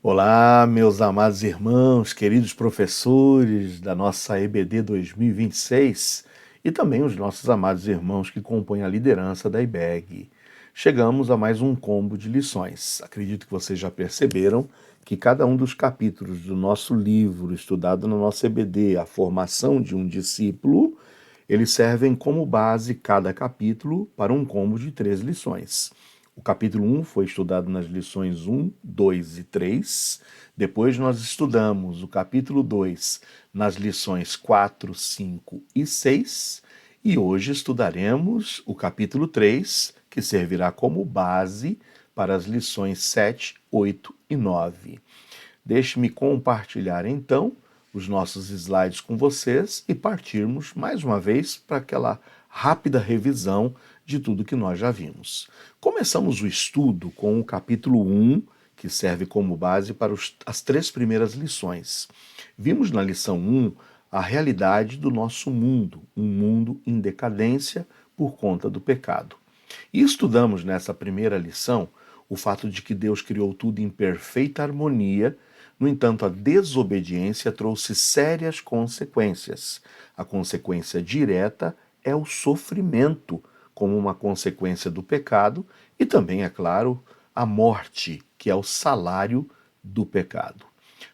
Olá, meus amados irmãos, queridos professores da nossa EBD 2026 e também os nossos amados irmãos que compõem a liderança da IBEG. Chegamos a mais um combo de lições. Acredito que vocês já perceberam que cada um dos capítulos do nosso livro, estudado na nossa EBD, A Formação de um Discípulo, eles servem como base cada capítulo para um combo de 3 lições. O capítulo 1 foi estudado nas lições 1, 2 e 3. Depois nós estudamos o capítulo 2 nas lições 4, 5 e 6. E hoje estudaremos o capítulo 3, que servirá como base para as lições 7, 8 e 9. Deixe-me compartilhar então os nossos slides com vocês e partirmos mais uma vez para aquela rápida revisão de tudo que nós já vimos. Começamos o estudo com o capítulo 1, que serve como base para as 3 primeiras lições. Vimos na lição 1 a realidade do nosso mundo, um mundo em decadência por conta do pecado. E estudamos nessa primeira lição o fato de que Deus criou tudo em perfeita harmonia. No entanto, a desobediência trouxe sérias consequências. A consequência direta é o sofrimento, como uma consequência do pecado, e também, é claro, a morte, que é o salário do pecado.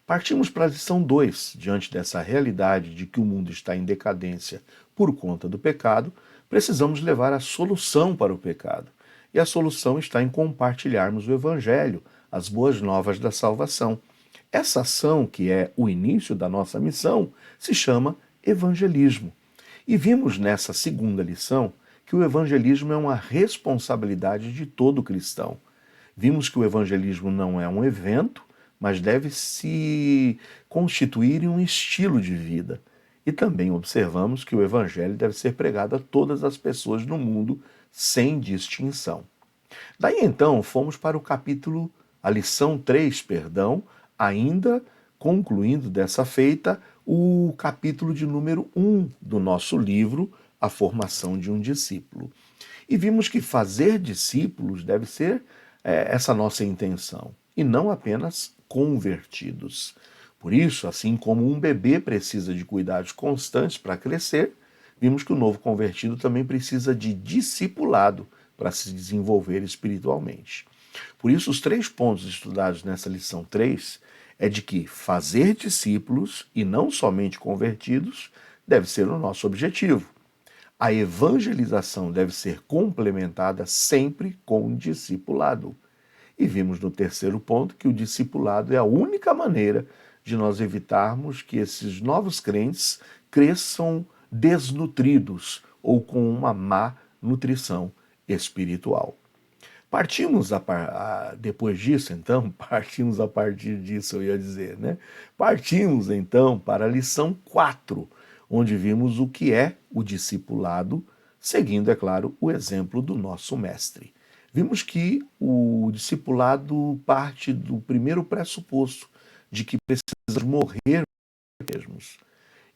Partimos para a lição 2, diante dessa realidade de que o mundo está em decadência por conta do pecado, precisamos levar a solução para o pecado. E a solução está em compartilharmos o Evangelho, as boas novas da salvação. Essa ação, que é o início da nossa missão, se chama evangelismo. E vimos nessa segunda lição que o evangelismo é uma responsabilidade de todo cristão. Vimos que o evangelismo não é um evento, mas deve se constituir em um estilo de vida. E também observamos que o evangelho deve ser pregado a todas as pessoas no mundo, sem distinção. Daí então fomos para o capítulo, a lição 3, perdão, ainda concluindo dessa feita o capítulo de número 1 do nosso livro, A Formação de um Discípulo. E vimos que fazer discípulos deve ser essa nossa intenção, e não apenas convertidos. Por isso, assim como um bebê precisa de cuidados constantes para crescer, vimos que o novo convertido também precisa de discipulado para se desenvolver espiritualmente. Por isso, os 3 pontos estudados nessa lição 3 é de que fazer discípulos, e não somente convertidos, deve ser o nosso objetivo. A evangelização deve ser complementada sempre com discipulado. E vimos no terceiro ponto que o discipulado é a única maneira de nós evitarmos que esses novos crentes cresçam desnutridos ou com uma má nutrição espiritual. Depois disso, então, partimos a partir disso, eu ia dizer, né? Partimos, então, para a lição 4, onde vimos o que é o discipulado, seguindo, é claro, o exemplo do nosso mestre. Vimos que o discipulado parte do primeiro pressuposto de que precisamos morrer mesmos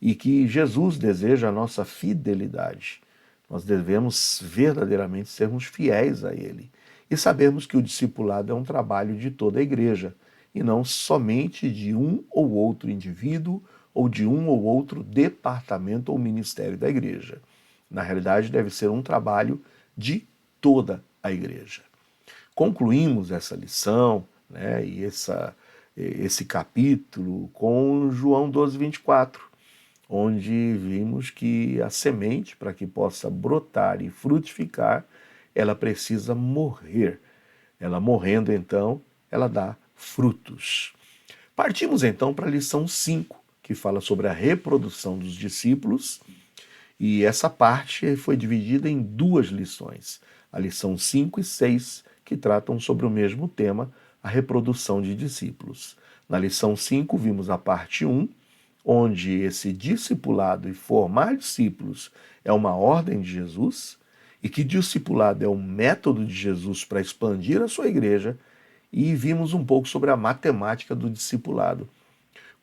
e que Jesus deseja a nossa fidelidade. Nós devemos verdadeiramente sermos fiéis a Ele e sabemos que o discipulado é um trabalho de toda a igreja e não somente de um ou outro indivíduo ou de um ou outro departamento ou ministério da igreja. Na realidade, deve ser um trabalho de toda a igreja. Concluímos essa lição, né, e esse capítulo com João 12, 24, onde vimos que a semente, para que possa brotar e frutificar, ela precisa morrer. Ela morrendo, então, ela dá frutos. Partimos então para a lição 5, que fala sobre a reprodução dos discípulos, e essa parte foi dividida em 2 lições, a lição 5 e 6, que tratam sobre o mesmo tema, a reprodução de discípulos. Na lição 5 vimos a parte 1, onde esse discipulado e formar discípulos é uma ordem de Jesus, e que discipulado é um método de Jesus para expandir a sua igreja, e vimos um pouco sobre a matemática do discipulado.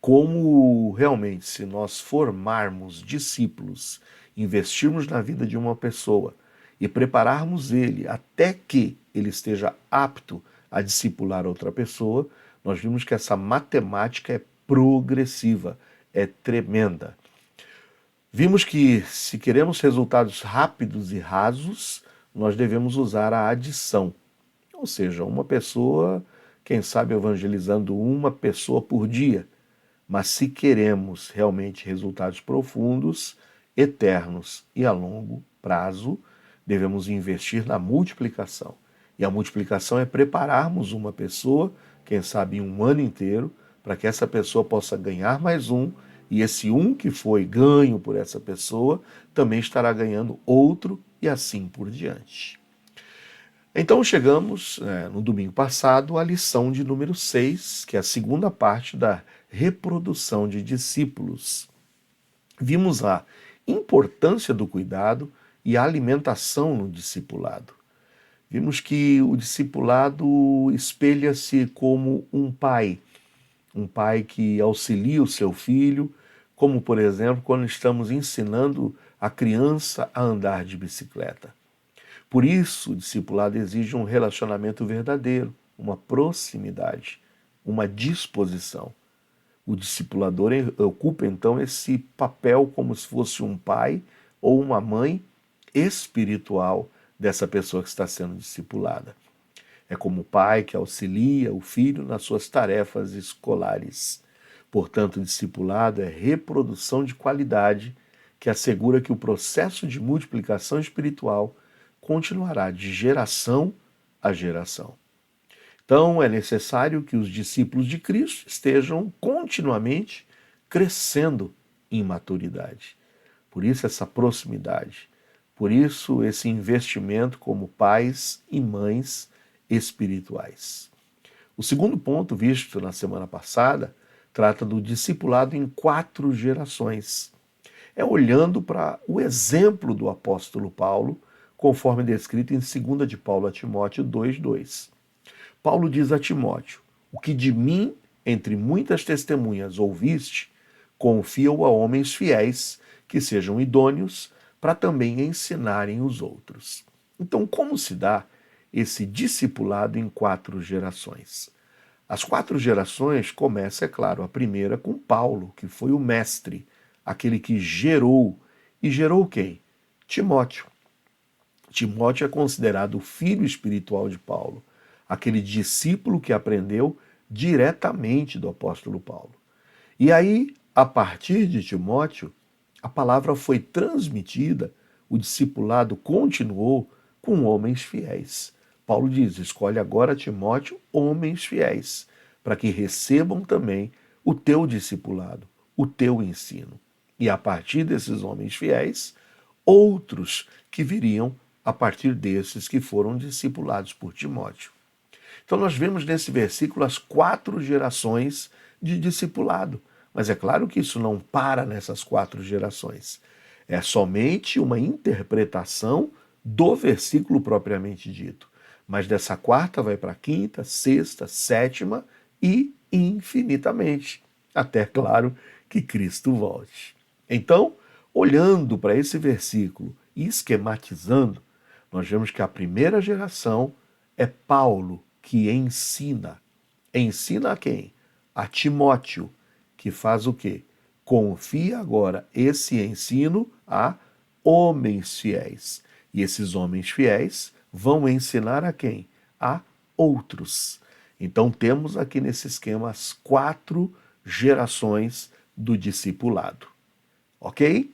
Como realmente, se nós formarmos discípulos, investirmos na vida de uma pessoa e prepararmos ele até que ele esteja apto a discipular outra pessoa, nós vimos que essa matemática é progressiva, é tremenda. Vimos que se queremos resultados rápidos e rasos, nós devemos usar a adição. Ou seja, uma pessoa, quem sabe evangelizando uma pessoa por dia. Mas se queremos realmente resultados profundos, eternos e a longo prazo, devemos investir na multiplicação. E a multiplicação é prepararmos uma pessoa, quem sabe um ano inteiro, para que essa pessoa possa ganhar mais um, e esse um que foi ganho por essa pessoa também estará ganhando outro e assim por diante. Então chegamos, no domingo passado, à lição de número 6, que é a segunda parte da reprodução de discípulos. Vimos a importância do cuidado e a alimentação no discipulado. Vimos que o discipulado espelha-se como um pai que auxilia o seu filho, como, por exemplo, quando estamos ensinando a criança a andar de bicicleta. Por isso, o discipulado exige um relacionamento verdadeiro, uma proximidade, uma disposição. O discipulador ocupa então esse papel como se fosse um pai ou uma mãe espiritual dessa pessoa que está sendo discipulada. É como o pai que auxilia o filho nas suas tarefas escolares. Portanto, o discipulado é reprodução de qualidade que assegura que o processo de multiplicação espiritual continuará de geração a geração. Então, é necessário que os discípulos de Cristo estejam continuamente crescendo em maturidade. Por isso, essa proximidade. Por isso, esse investimento como pais e mães espirituais. O segundo ponto, visto na semana passada, trata do discipulado em 4 gerações. É olhando para o exemplo do apóstolo Paulo, conforme descrito em 2 de Paulo a Timóteo 2:2. Paulo diz a Timóteo: o que de mim, entre muitas testemunhas, ouviste, confia-o a homens fiéis, que sejam idôneos, para também ensinarem os outros. Então, como se dá esse discipulado em 4 gerações? As 4 gerações começam, é claro, a primeira com Paulo, que foi o mestre, aquele que gerou. E gerou quem? Timóteo. Timóteo é considerado o filho espiritual de Paulo, aquele discípulo que aprendeu diretamente do apóstolo Paulo. E aí, a partir de Timóteo, a palavra foi transmitida, o discipulado continuou com homens fiéis. Paulo diz: escolhe agora, Timóteo, homens fiéis, para que recebam também o teu discipulado, o teu ensino. E a partir desses homens fiéis, outros que viriam a partir desses que foram discipulados por Timóteo. Então nós vemos nesse versículo as 4 gerações de discipulado. Mas é claro que isso não para nessas 4 gerações. É somente uma interpretação do versículo propriamente dito. Mas dessa quarta vai para a quinta, sexta, sétima e infinitamente. Até, claro, que Cristo volte. Então, olhando para esse versículo e esquematizando, nós vemos que a primeira geração é Paulo, que ensina. Ensina a quem? A Timóteo, que faz o quê? Confia agora esse ensino a homens fiéis. E esses homens fiéis vão ensinar a quem? A outros. Então temos aqui nesse esquema as 4 gerações do discipulado. Ok?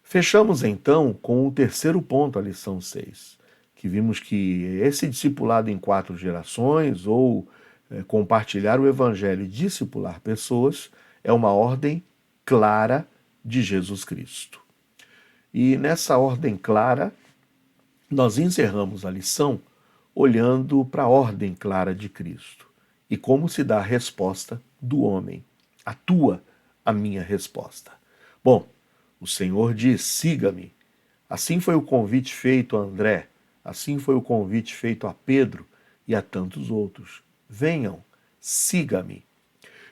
Fechamos então com o terceiro ponto, a lição 6, que vimos que esse discipulado em 4 gerações, ou compartilhar o evangelho e discipular pessoas, é uma ordem clara de Jesus Cristo. E nessa ordem clara, nós encerramos a lição olhando para a ordem clara de Cristo e como se dá a resposta do homem, a tua, a minha resposta. Bom, o Senhor diz: siga-me. Assim foi o convite feito a André, assim foi o convite feito a Pedro e a tantos outros. Venham, siga-me.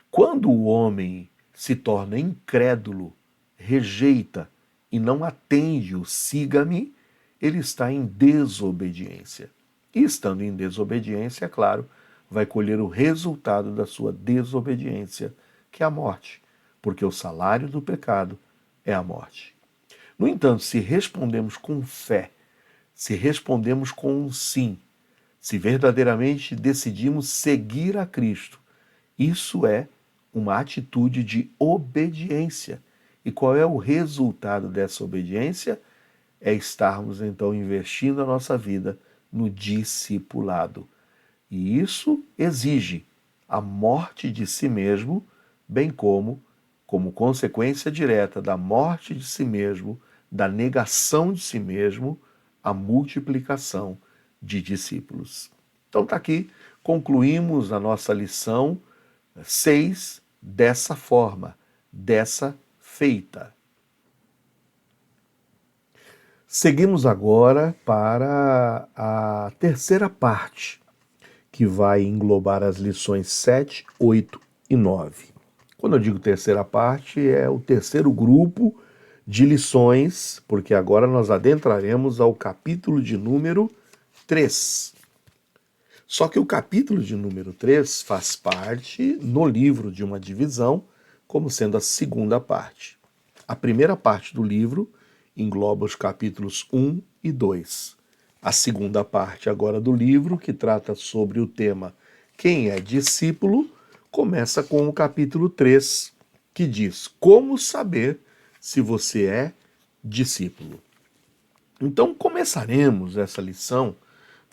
Quando o homem se torna incrédulo, rejeita e não atende o siga-me, ele está em desobediência. E estando em desobediência, é claro, vai colher o resultado da sua desobediência, que é a morte, porque o salário do pecado é a morte. No entanto, se respondemos com fé, se respondemos com um sim, se verdadeiramente decidimos seguir a Cristo, isso é uma atitude de obediência. E qual é o resultado dessa obediência? É estarmos então investindo a nossa vida no discipulado. E isso exige a morte de si mesmo, bem como consequência direta da morte de si mesmo, da negação de si mesmo, a multiplicação de discípulos. Então está aqui, concluímos a nossa lição 6 dessa forma, dessa feita. Seguimos agora para a terceira parte, que vai englobar as lições 7, 8 e 9. Quando eu digo terceira parte, é o terceiro grupo de lições, porque agora nós adentraremos ao capítulo de número 3. Só que o capítulo de número 3 faz parte no livro de uma divisão, como sendo a segunda parte. A primeira parte do livro engloba os capítulos 1 e 2. A segunda parte agora do livro, que trata sobre o tema Quem é discípulo, começa com o capítulo 3, que diz Como saber se você é discípulo. Então começaremos essa lição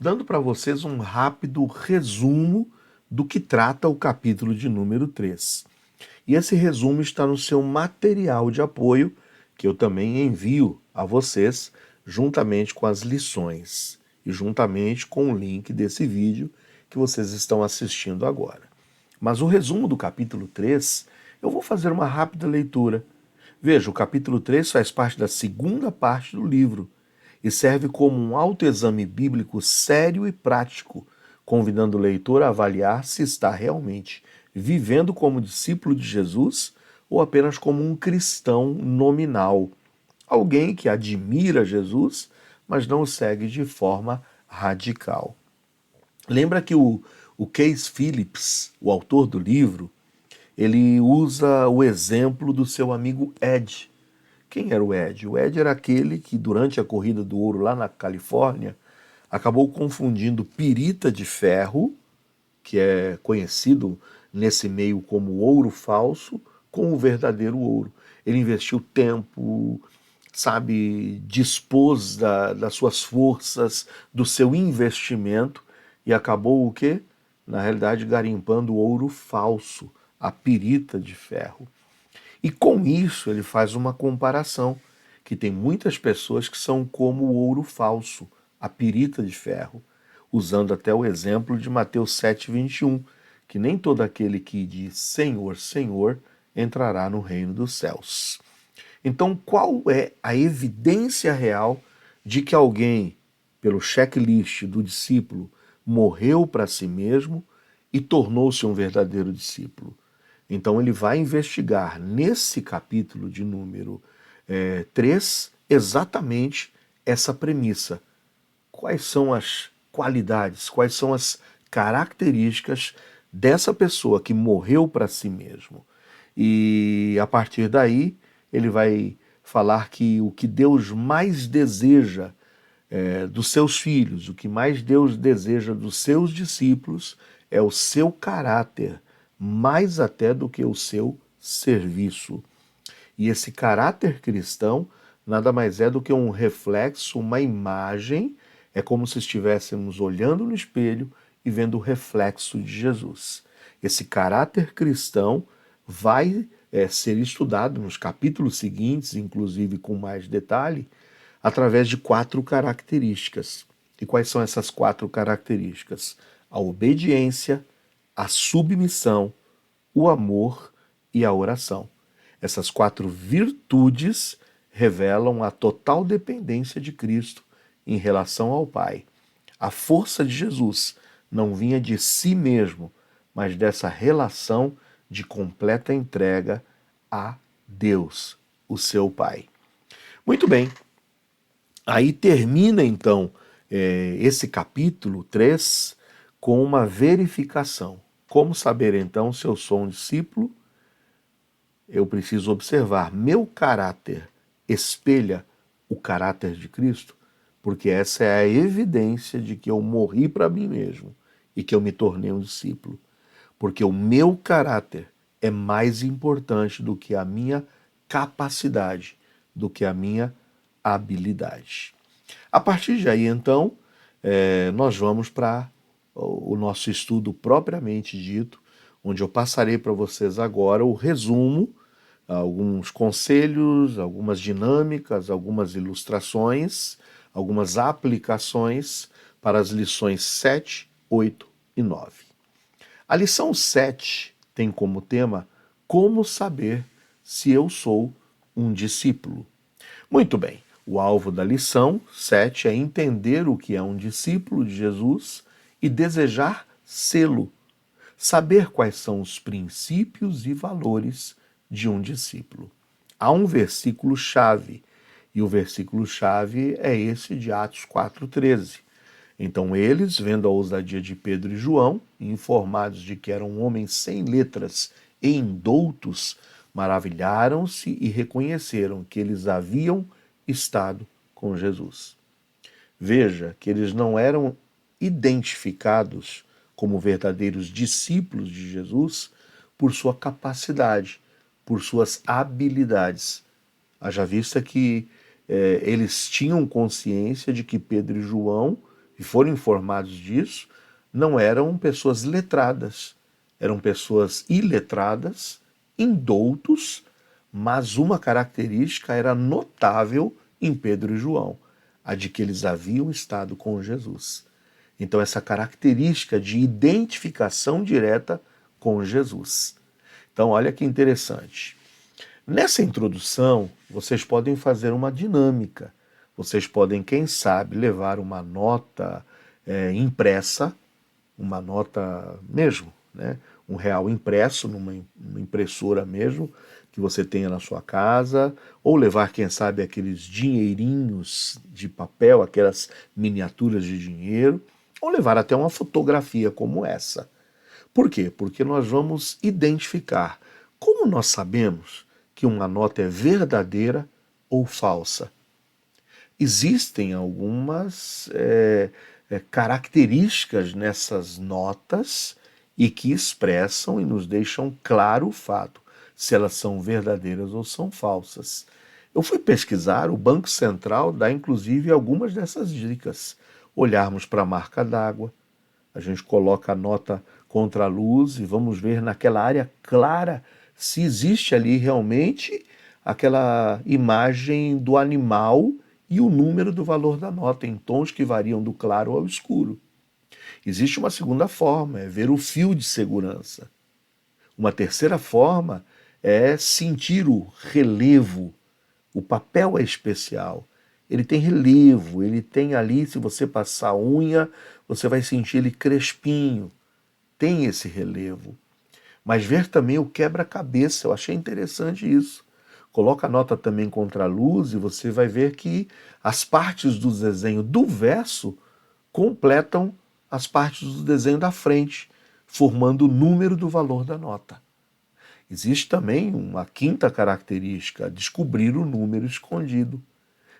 dando para vocês um rápido resumo do que trata o capítulo de número 3. E esse resumo está no seu material de apoio, que eu também envio a vocês, juntamente com as lições e juntamente com o link desse vídeo que vocês estão assistindo agora. Mas o resumo do capítulo 3, eu vou fazer uma rápida leitura. Veja, o capítulo 3 faz parte da segunda parte do livro e serve como um autoexame bíblico sério e prático, convidando o leitor a avaliar se está realmente vivendo como discípulo de Jesus ou apenas como um cristão nominal, alguém que admira Jesus, mas não o segue de forma radical. Lembra que o Case Phillips, o autor do livro, ele usa o exemplo do seu amigo Ed. Quem era o Ed? O Ed era aquele que, durante a corrida do ouro lá na Califórnia, acabou confundindo pirita de ferro, que é conhecido nesse meio como ouro falso, com o verdadeiro ouro. Ele investiu tempo, sabe, dispôs das suas forças, do seu investimento e acabou o quê? Na realidade, garimpando o ouro falso, a pirita de ferro. E com isso ele faz uma comparação, que tem muitas pessoas que são como o ouro falso, a pirita de ferro, usando até o exemplo de Mateus 7,21, que nem todo aquele que diz Senhor, Senhor, entrará no reino dos céus. Então, qual é a evidência real de que alguém, pelo checklist do discípulo, morreu para si mesmo e tornou-se um verdadeiro discípulo? Então ele vai investigar nesse capítulo de número 3 exatamente essa premissa. Quais são as qualidades, quais são as características dessa pessoa que morreu para si mesmo? E a partir daí ele vai falar que o que Deus mais deseja dos seus filhos, o que mais Deus deseja dos seus discípulos é o seu caráter, mais até do que o seu serviço. E esse caráter cristão nada mais é do que um reflexo, uma imagem, é como se estivéssemos olhando no espelho e vendo o reflexo de Jesus. Esse caráter cristão vai ser estudado nos capítulos seguintes, inclusive com mais detalhe, através de 4 características. E quais são essas 4 características? A obediência, a submissão, o amor e a oração. Essas 4 virtudes revelam a total dependência de Cristo em relação ao Pai. A força de Jesus não vinha de si mesmo, mas dessa relação de completa entrega a Deus, o seu Pai. Muito bem, aí termina então esse capítulo 3 com uma verificação. Como saber então se eu sou um discípulo? Eu preciso observar, meu caráter espelha o caráter de Cristo? Porque essa é a evidência de que eu morri para mim mesmo e que eu me tornei um discípulo. Porque o meu caráter é mais importante do que a minha capacidade, do que a minha habilidade. A partir de aí, então, nós vamos para o nosso estudo propriamente dito, onde eu passarei para vocês agora o resumo, alguns conselhos, algumas dinâmicas, algumas ilustrações, algumas aplicações para as lições 7, 8 e 9. A lição 7 tem como tema como saber se eu sou um discípulo. Muito bem, o alvo da lição 7 é entender o que é um discípulo de Jesus e desejar sê-lo, saber quais são os princípios e valores de um discípulo. Há um versículo-chave, e o versículo-chave é esse de Atos 4,13. Então eles, vendo a ousadia de Pedro e João, informados de que eram homens sem letras e indoutos, maravilharam-se e reconheceram que eles haviam estado com Jesus. Veja que eles não eram identificados como verdadeiros discípulos de Jesus por sua capacidade, por suas habilidades. Haja vista que eles tinham consciência de que Pedro e João, e foram informados disso, não eram pessoas letradas, eram pessoas iletradas, indoutos, mas uma característica era notável em Pedro e João, a de que eles haviam estado com Jesus. Então, essa característica de identificação direta com Jesus. Então, olha que interessante. Nessa introdução, vocês podem fazer uma dinâmica. Vocês podem, quem sabe, levar uma nota impressa, uma nota mesmo, né? Um real impresso numa impressora mesmo, que você tenha na sua casa, ou levar, quem sabe, aqueles dinheirinhos de papel, aquelas miniaturas de dinheiro, ou levar até uma fotografia como essa. Por quê? Porque nós vamos identificar. Como nós sabemos que uma nota é verdadeira ou falsa? Existem algumas características nessas notas e que expressam e nos deixam claro o fato se elas são verdadeiras ou são falsas. Eu fui pesquisar, o Banco Central dá inclusive algumas dessas dicas. Olharmos para a marca d'água, a gente coloca a nota contra a luz e vamos ver naquela área clara se existe ali realmente aquela imagem do animal e o número do valor da nota, em tons que variam do claro ao escuro. Existe uma segunda forma, é ver o fio de segurança. Uma terceira forma é sentir o relevo. O papel é especial. Ele tem relevo, ele tem ali, se você passar a unha, você vai sentir ele crespinho. Tem esse relevo. Mas ver também o quebra-cabeça, eu achei interessante isso. Coloca a nota também contra a luz e você vai ver que as partes do desenho do verso completam as partes do desenho da frente, formando o número do valor da nota. Existe também uma quinta característica, descobrir o número escondido.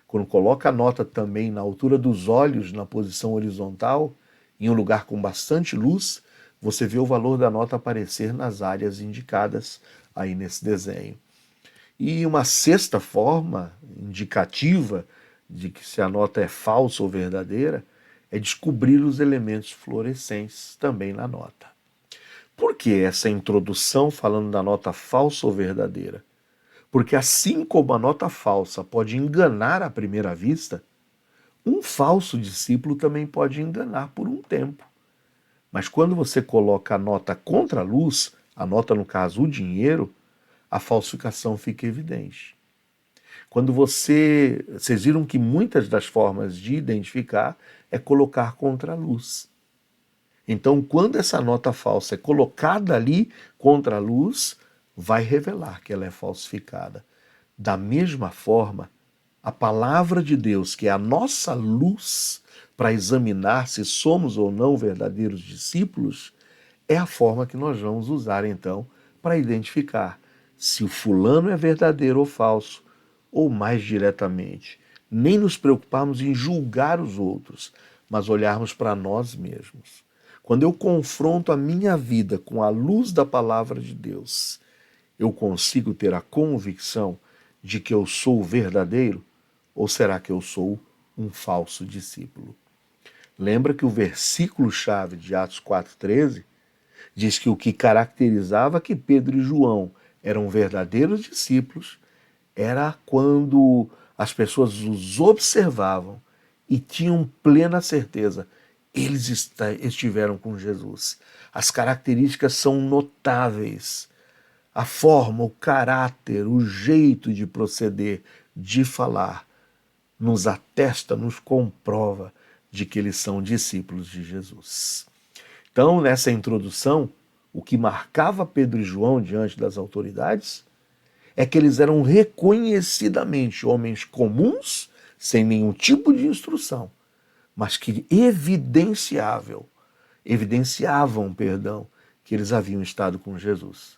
Quando coloca a nota também na altura dos olhos, na posição horizontal, em um lugar com bastante luz, você vê o valor da nota aparecer nas áreas indicadas aí nesse desenho. E uma sexta forma indicativa de que se a nota é falsa ou verdadeira é descobrir os elementos fluorescentes também na nota. Por que essa introdução falando da nota falsa ou verdadeira? Porque assim como a nota falsa pode enganar à primeira vista, um falso discípulo também pode enganar por um tempo. Mas quando você coloca a nota contra a luz, a nota no caso o dinheiro, a falsificação fica evidente. Quando vocês viram que muitas das formas de identificar é colocar contra a luz. Então, quando essa nota falsa é colocada ali contra a luz, vai revelar que ela é falsificada. Da mesma forma, a palavra de Deus, que é a nossa luz, para examinar se somos ou não verdadeiros discípulos, é a forma que nós vamos usar então para identificar se o fulano é verdadeiro ou falso, ou mais diretamente, nem nos preocuparmos em julgar os outros, mas olharmos para nós mesmos. Quando eu confronto a minha vida com a luz da palavra de Deus, eu consigo ter a convicção de que eu sou verdadeiro, ou será que eu sou um falso discípulo? Lembra que o versículo-chave de Atos 4,13 diz que o que caracterizava que Pedro e João eram verdadeiros discípulos era quando as pessoas os observavam e tinham plena certeza, eles estiveram com Jesus. As características são notáveis. A forma, o caráter, o jeito de proceder, de falar, nos atesta, nos comprova de que eles são discípulos de Jesus. Então, nessa introdução, o que marcava Pedro e João diante das autoridades é que eles eram reconhecidamente homens comuns, sem nenhum tipo de instrução, mas que evidenciavam, que eles haviam estado com Jesus.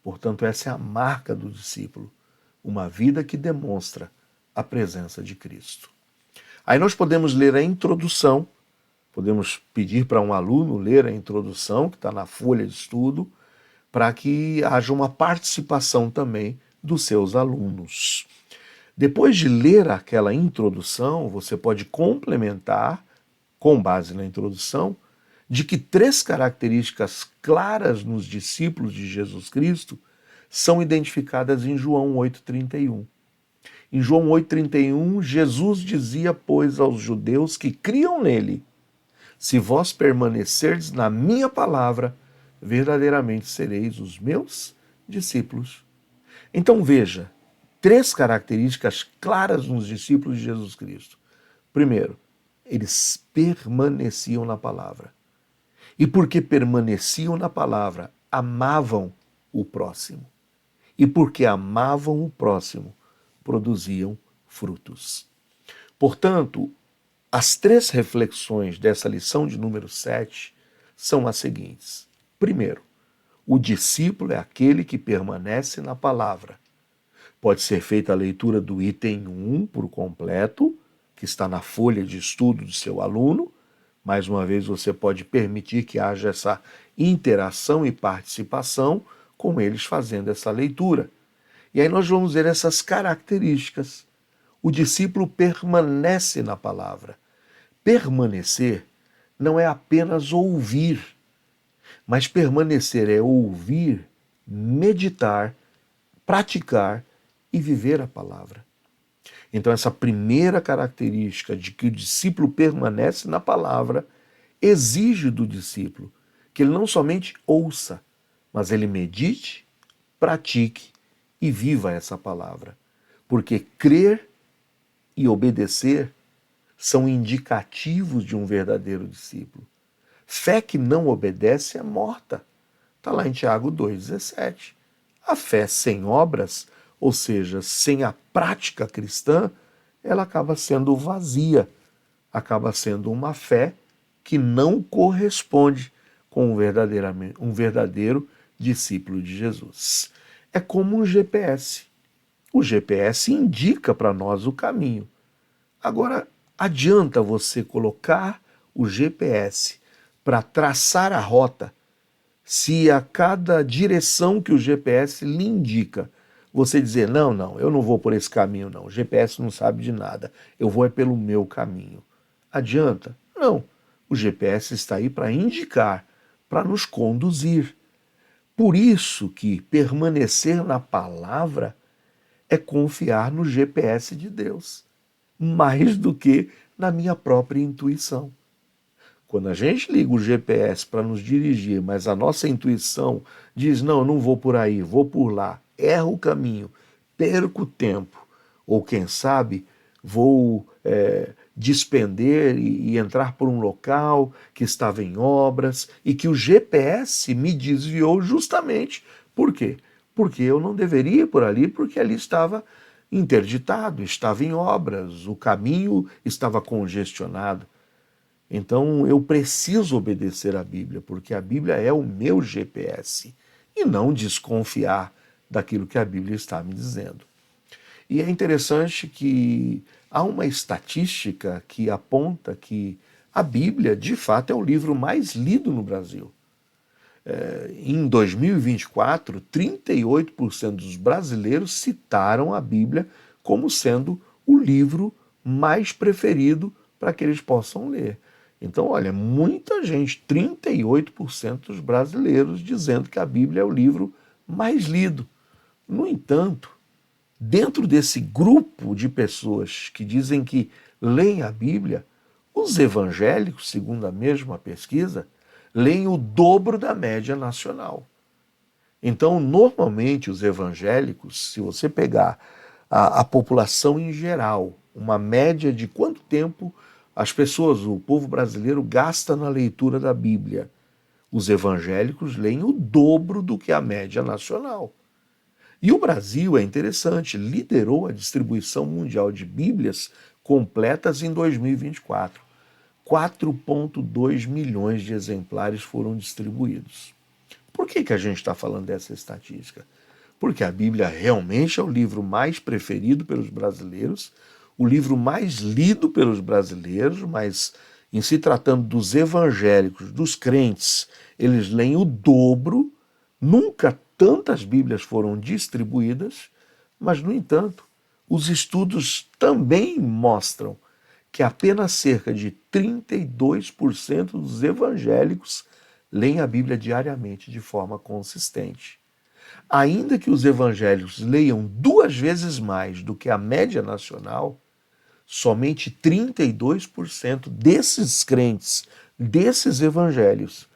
Portanto, essa é a marca do discípulo, uma vida que demonstra a presença de Cristo. Aí nós podemos ler a introdução, podemos pedir para um aluno ler a introdução, que está na folha de estudo, para que haja uma participação também dos seus alunos. Depois de ler aquela introdução, você pode complementar, com base na introdução, de que 3 características claras nos discípulos de Jesus Cristo são identificadas em João 8,31. Em João 8,31, Jesus dizia, pois, aos judeus que criam nele: se vós permanecerdes na minha palavra, verdadeiramente sereis os meus discípulos. Então veja, 3 características claras nos discípulos de Jesus Cristo. Primeiro, eles permaneciam na palavra. E porque permaneciam na palavra, amavam o próximo. E porque amavam o próximo, produziam frutos. Portanto, as 3 reflexões dessa lição de número 7 são as seguintes. Primeiro, o discípulo é aquele que permanece na palavra. Pode ser feita a leitura do item 1 por completo, que está na folha de estudo do seu aluno. Mais uma vez, você pode permitir que haja essa interação e participação com eles fazendo essa leitura. E aí nós vamos ver essas características. O discípulo permanece na palavra. Permanecer não é apenas ouvir, mas permanecer é ouvir, meditar, praticar e viver a palavra. Então, essa primeira característica de que o discípulo permanece na palavra exige do discípulo que ele não somente ouça, mas ele medite, pratique e viva essa palavra. Porque crer e obedecer são indicativos de um verdadeiro discípulo. Fé que não obedece é morta. Está lá em Tiago 2,17. A fé sem obras, ou seja, sem a prática cristã, ela acaba sendo vazia, acaba sendo uma fé que não corresponde com um verdadeiro discípulo de Jesus. É como um GPS. O GPS indica para nós o caminho. Agora, adianta você colocar o GPS para traçar a rota se a cada direção que o GPS lhe indica, você dizer, não, eu não vou por esse caminho não, o GPS não sabe de nada, eu vou é pelo meu caminho. Adianta? Não. O GPS está aí para indicar, para nos conduzir. Por isso que permanecer na palavra é confiar no GPS de Deus, mais do que na minha própria intuição. Quando a gente liga o GPS para nos dirigir, mas a nossa intuição diz, não, eu não vou por aí, vou por lá, erro o caminho, perco tempo, ou quem sabe vou despender e entrar por um local que estava em obras e que o GPS me desviou justamente. Por quê? Porque eu não deveria ir por ali, porque ali estava interditado, estava em obras, o caminho estava congestionado. Então eu preciso obedecer à Bíblia, porque a Bíblia é o meu GPS, e não desconfiar daquilo que a Bíblia está me dizendo. E é interessante que há uma estatística que aponta que a Bíblia, de fato, é o livro mais lido no Brasil. Em 2024, 38% dos brasileiros citaram a Bíblia como sendo o livro mais preferido para que eles possam ler. Então, olha, muita gente, 38% dos brasileiros, dizendo que a Bíblia é o livro mais lido. No entanto, dentro desse grupo de pessoas que dizem que leem a Bíblia, os evangélicos, segundo a mesma pesquisa, leem o dobro da média nacional. Então, normalmente, os evangélicos, se você pegar a população em geral, uma média de quanto tempo as pessoas, o povo brasileiro, gasta na leitura da Bíblia, os evangélicos leem o dobro do que a média nacional. E o Brasil, é interessante, liderou a distribuição mundial de Bíblias completas em 2024. 4,2 milhões de exemplares foram distribuídos. Por que a gente está falando dessa estatística? Porque a Bíblia realmente é o livro mais preferido pelos brasileiros, o livro mais lido pelos brasileiros, mas em se tratando dos evangélicos, dos crentes, eles leem o dobro. Nunca tantas Bíblias foram distribuídas, mas, no entanto, os estudos também mostram que apenas cerca de 32% dos evangélicos leem a Bíblia diariamente de forma consistente. Ainda que os evangélicos leiam 2 vezes mais do que a média nacional, somente 32% desses crentes, desses evangelhos,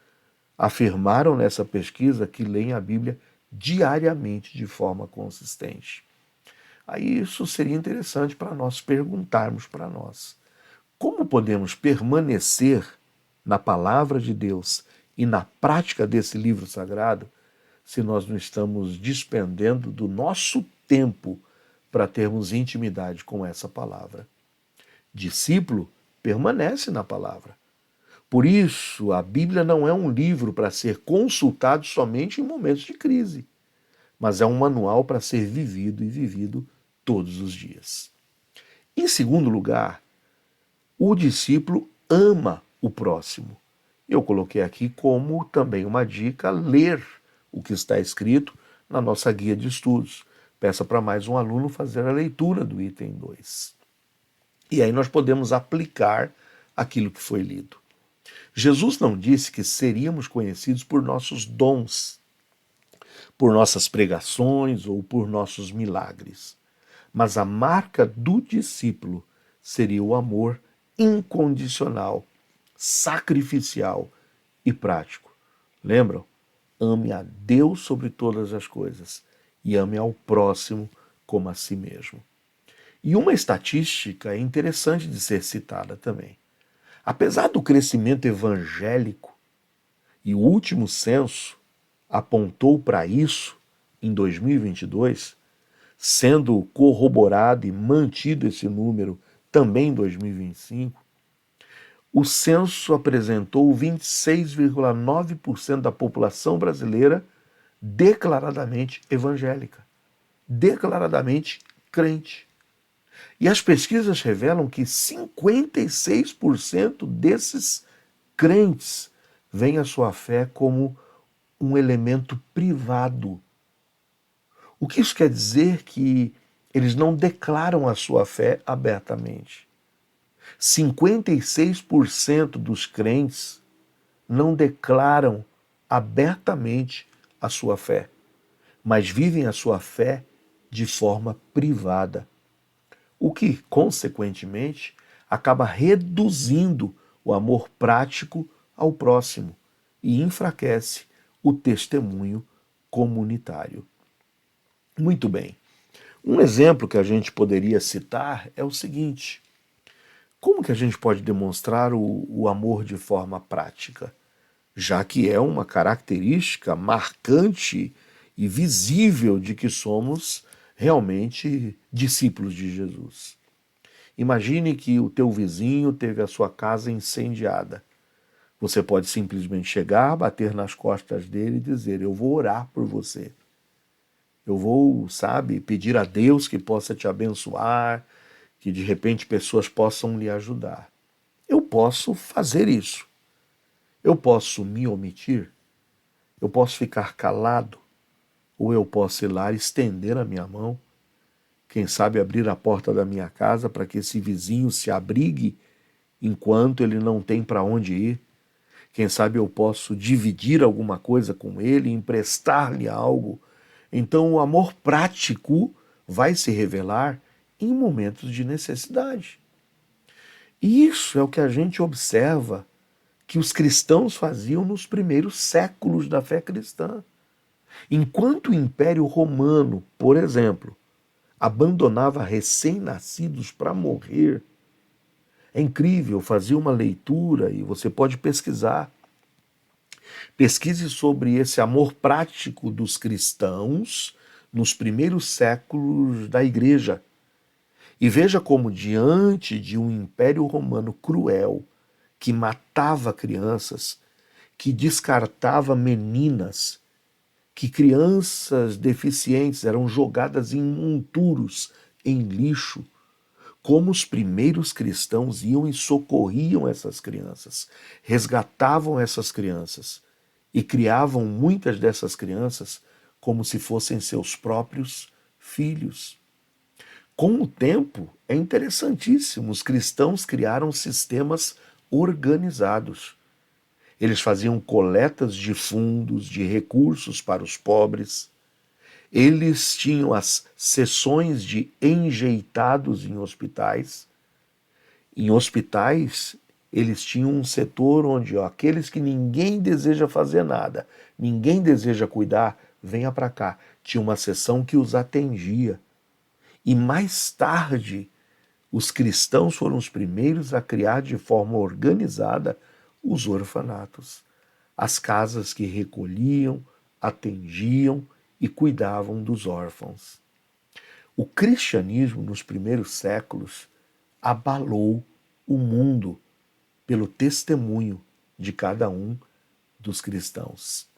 afirmaram nessa pesquisa que leem a Bíblia diariamente de forma consistente. Aí isso seria interessante para nós perguntarmos para nós: como podemos permanecer na palavra de Deus e na prática desse livro sagrado se nós não estamos despendendo do nosso tempo para termos intimidade com essa palavra? Discípulo permanece na palavra. Por isso, a Bíblia não é um livro para ser consultado somente em momentos de crise, mas é um manual para ser vivido e vivido todos os dias. Em segundo lugar, o discípulo ama o próximo. Eu coloquei aqui como também uma dica ler o que está escrito na nossa guia de estudos. Peça para mais um aluno fazer a leitura do item 2. E aí nós podemos aplicar aquilo que foi lido. Jesus não disse que seríamos conhecidos por nossos dons, por nossas pregações ou por nossos milagres. Mas a marca do discípulo seria o amor incondicional, sacrificial e prático. Lembram? Ame a Deus sobre todas as coisas e ame ao próximo como a si mesmo. E uma estatística interessante de ser citada também. Apesar do crescimento evangélico, e o último censo apontou para isso em 2022, sendo corroborado e mantido esse número também em 2025, o censo apresentou 26,9% da população brasileira declaradamente evangélica, declaradamente crente. E as pesquisas revelam que 56% desses crentes veem a sua fé como um elemento privado. O que isso quer dizer? Que eles não declaram a sua fé abertamente. 56% dos crentes não declaram abertamente a sua fé, mas vivem a sua fé de forma privada, o que, consequentemente, acaba reduzindo o amor prático ao próximo e enfraquece o testemunho comunitário. Muito bem. Um exemplo que a gente poderia citar é o seguinte: como que a gente pode demonstrar o amor de forma prática? Já que é uma característica marcante e visível de que somos realmente discípulos de Jesus. Imagine que o teu vizinho teve a sua casa incendiada. Você pode simplesmente chegar, bater nas costas dele e dizer: eu vou orar por você. Eu vou, sabe, pedir a Deus que possa te abençoar, que de repente pessoas possam lhe ajudar. Eu posso fazer isso. Eu posso me omitir. Eu posso ficar calado. Ou eu posso ir lá estender a minha mão. Quem sabe abrir a porta da minha casa para que esse vizinho se abrigue enquanto ele não tem para onde ir. Quem sabe eu posso dividir alguma coisa com ele, emprestar-lhe algo. Então o amor prático vai se revelar em momentos de necessidade. E isso é o que a gente observa que os cristãos faziam nos primeiros séculos da fé cristã. Enquanto o Império Romano, por exemplo, abandonava recém-nascidos para morrer, é incrível, fazia uma leitura e você pode pesquisar. Pesquise sobre esse amor prático dos cristãos nos primeiros séculos da igreja. E veja como, diante de um império romano cruel, que matava crianças, que descartava meninas, que crianças deficientes eram jogadas em monturos, em lixo, como os primeiros cristãos iam e socorriam essas crianças, resgatavam essas crianças e criavam muitas dessas crianças como se fossem seus próprios filhos. Com o tempo, é interessantíssimo, os cristãos criaram sistemas organizados. Eles faziam coletas de fundos, de recursos para os pobres. Eles tinham as sessões de enjeitados em hospitais. Em hospitais, eles tinham um setor onde aqueles que ninguém deseja fazer nada, ninguém deseja cuidar, venha para cá. Tinha uma seção que os atendia. E mais tarde, os cristãos foram os primeiros a criar de forma organizada os orfanatos, as casas que recolhiam, atendiam e cuidavam dos órfãos. O cristianismo, nos primeiros séculos, abalou o mundo pelo testemunho de cada um dos cristãos.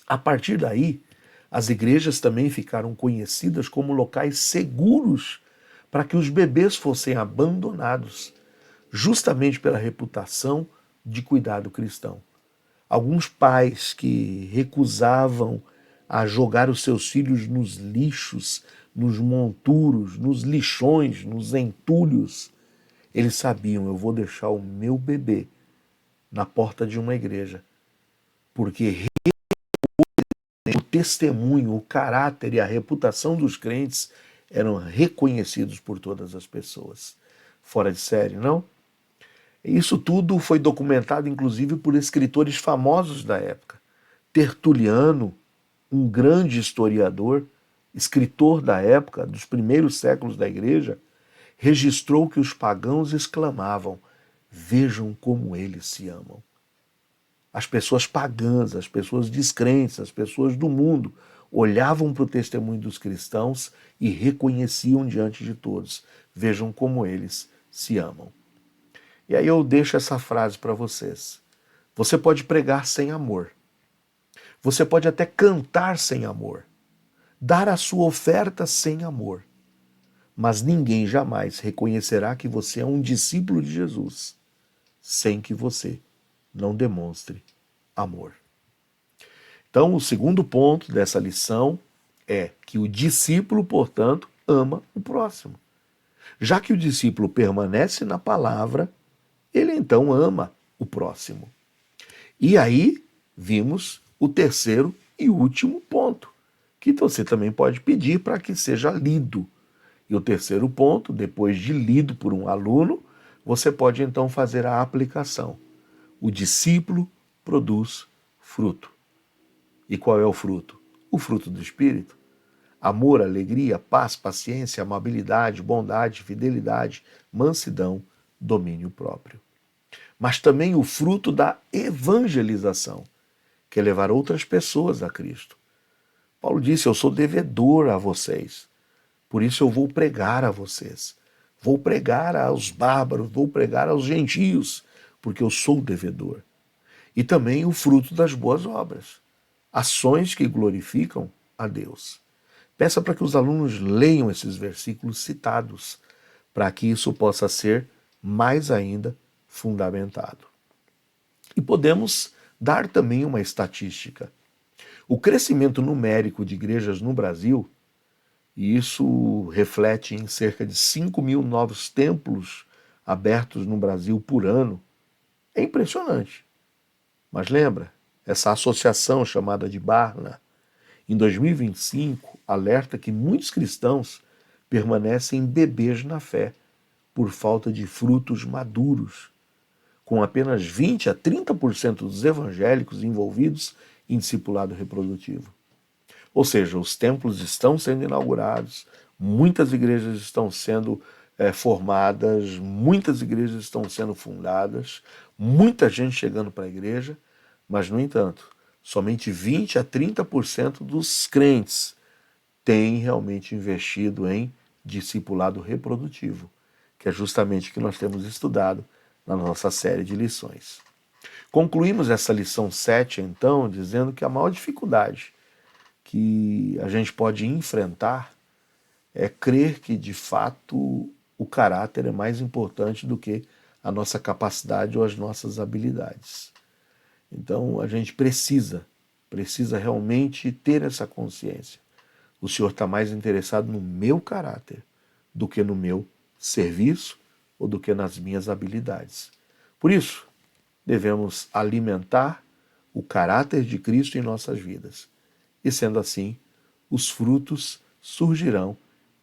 A partir daí, as igrejas também ficaram conhecidas como locais seguros para que os bebês fossem abandonados, justamente pela reputação de cuidado cristão. Alguns pais que recusavam a jogar os seus filhos nos lixos, nos monturos, nos lixões, nos entulhos, eles sabiam: eu vou deixar o meu bebê na porta de uma igreja, porque o testemunho, o caráter e a reputação dos crentes eram reconhecidos por todas as pessoas. Fora de série, não? Isso tudo foi documentado, inclusive, por escritores famosos da época. Tertuliano, um grande historiador, escritor da época, dos primeiros séculos da igreja, registrou que os pagãos exclamavam: vejam como eles se amam. As pessoas pagãs, as pessoas descrentes, as pessoas do mundo olhavam para o testemunho dos cristãos e reconheciam diante de todos: vejam como eles se amam. E aí eu deixo essa frase para vocês. Você pode pregar sem amor. Você pode até cantar sem amor. Dar a sua oferta sem amor. Mas ninguém jamais reconhecerá que você é um discípulo de Jesus sem que você não demonstre amor. Então, o segundo ponto dessa lição é que o discípulo, portanto, ama o próximo. Já que o discípulo permanece na palavra, ele então ama o próximo. E aí vimos o terceiro e último ponto, que você também pode pedir para que seja lido. E o terceiro ponto, depois de lido por um aluno, você pode então fazer a aplicação. O discípulo produz fruto. E qual é o fruto? O fruto do Espírito. Amor, alegria, paz, paciência, amabilidade, bondade, fidelidade, mansidão, domínio próprio. Mas também o fruto da evangelização, que é levar outras pessoas a Cristo. Paulo disse: eu sou devedor a vocês, por isso eu vou pregar a vocês. Vou pregar aos bárbaros, vou pregar aos gentios, porque eu sou devedor. E também o fruto das boas obras, ações que glorificam a Deus. Peça para que os alunos leiam esses versículos citados, para que isso possa ser mais ainda fundamentado. E podemos dar também uma estatística. O crescimento numérico de igrejas no Brasil, e isso reflete em cerca de 5.000 novos templos abertos no Brasil por ano, é impressionante. Mas lembra, essa associação chamada de Barna, em 2025, alerta que muitos cristãos permanecem bebês na fé por falta de frutos maduros, com apenas 20 a 30% dos evangélicos envolvidos em discipulado reprodutivo. Ou seja, os templos estão sendo inaugurados, muitas igrejas estão sendo formadas, muitas igrejas estão sendo fundadas, muita gente chegando para a igreja, mas, no entanto, somente 20 a 30% dos crentes têm realmente investido em discipulado reprodutivo, que é justamente o que nós temos estudado na nossa série de lições. Concluímos essa lição 7, então, dizendo que a maior dificuldade que a gente pode enfrentar é crer que, de fato, o caráter é mais importante do que a nossa capacidade ou as nossas habilidades. Então, a gente precisa realmente ter essa consciência. O Senhor está mais interessado no meu caráter do que no meu serviço ou do que nas minhas habilidades. Por isso, devemos alimentar o caráter de Cristo em nossas vidas. E sendo assim, os frutos surgirão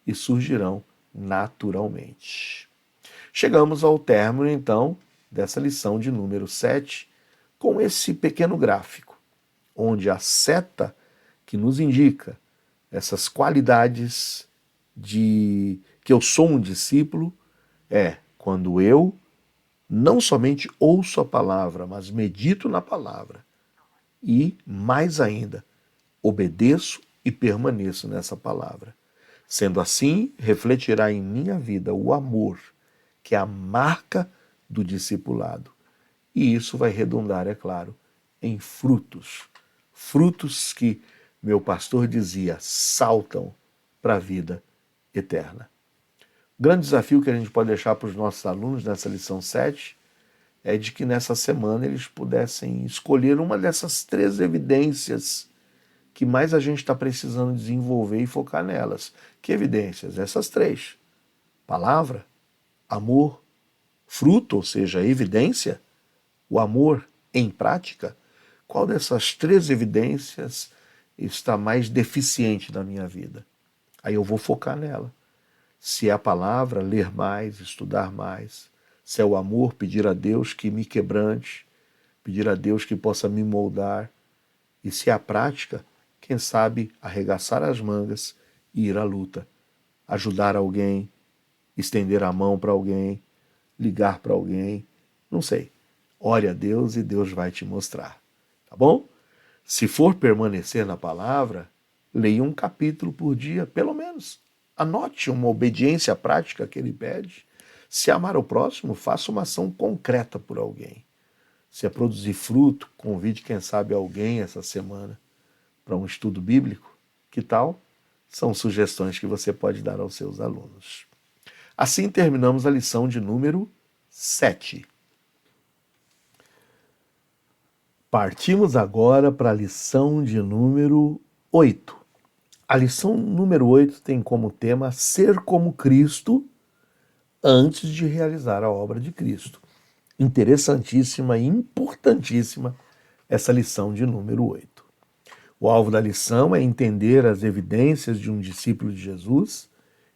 e surgirão naturalmente. Chegamos ao término, então, dessa lição de número 7, com esse pequeno gráfico, onde a seta que nos indica essas qualidades de que eu sou um discípulo é quando eu não somente ouço a palavra, mas medito na palavra e, mais ainda, obedeço e permaneço nessa palavra. Sendo assim, refletirá em minha vida o amor, que é a marca do discipulado. E isso vai redundar, é claro, em frutos. Frutos que, meu pastor dizia, saltam para a vida eterna. O grande desafio que a gente pode deixar para os nossos alunos nessa lição 7 é de que nessa semana eles pudessem escolher uma dessas 3 evidências que mais a gente está precisando desenvolver e focar nelas. Que evidências? Essas 3. Palavra, amor, fruto, ou seja, evidência, o amor em prática. Qual dessas 3 evidências está mais deficiente na minha vida? Aí eu vou focar nela. Se é a palavra, ler mais, estudar mais. Se é o amor, pedir a Deus que me quebrante, pedir a Deus que possa me moldar. E se é a prática, quem sabe arregaçar as mangas e ir à luta. Ajudar alguém, estender a mão para alguém, ligar para alguém, não sei. Ore a Deus e Deus vai te mostrar, tá bom? Se for permanecer na palavra, leia um capítulo por dia, pelo menos. Anote uma obediência prática que ele pede. Se amar o próximo, faça uma ação concreta por alguém. Se é produzir fruto, convide, quem sabe, alguém essa semana para um estudo bíblico. Que tal? São sugestões que você pode dar aos seus alunos. Assim terminamos a lição de número 7. Partimos agora para a lição de número 8. A lição número 8 tem como tema ser como Cristo antes de realizar a obra de Cristo. Interessantíssima e importantíssima essa lição de número 8. O alvo da lição é entender as evidências de um discípulo de Jesus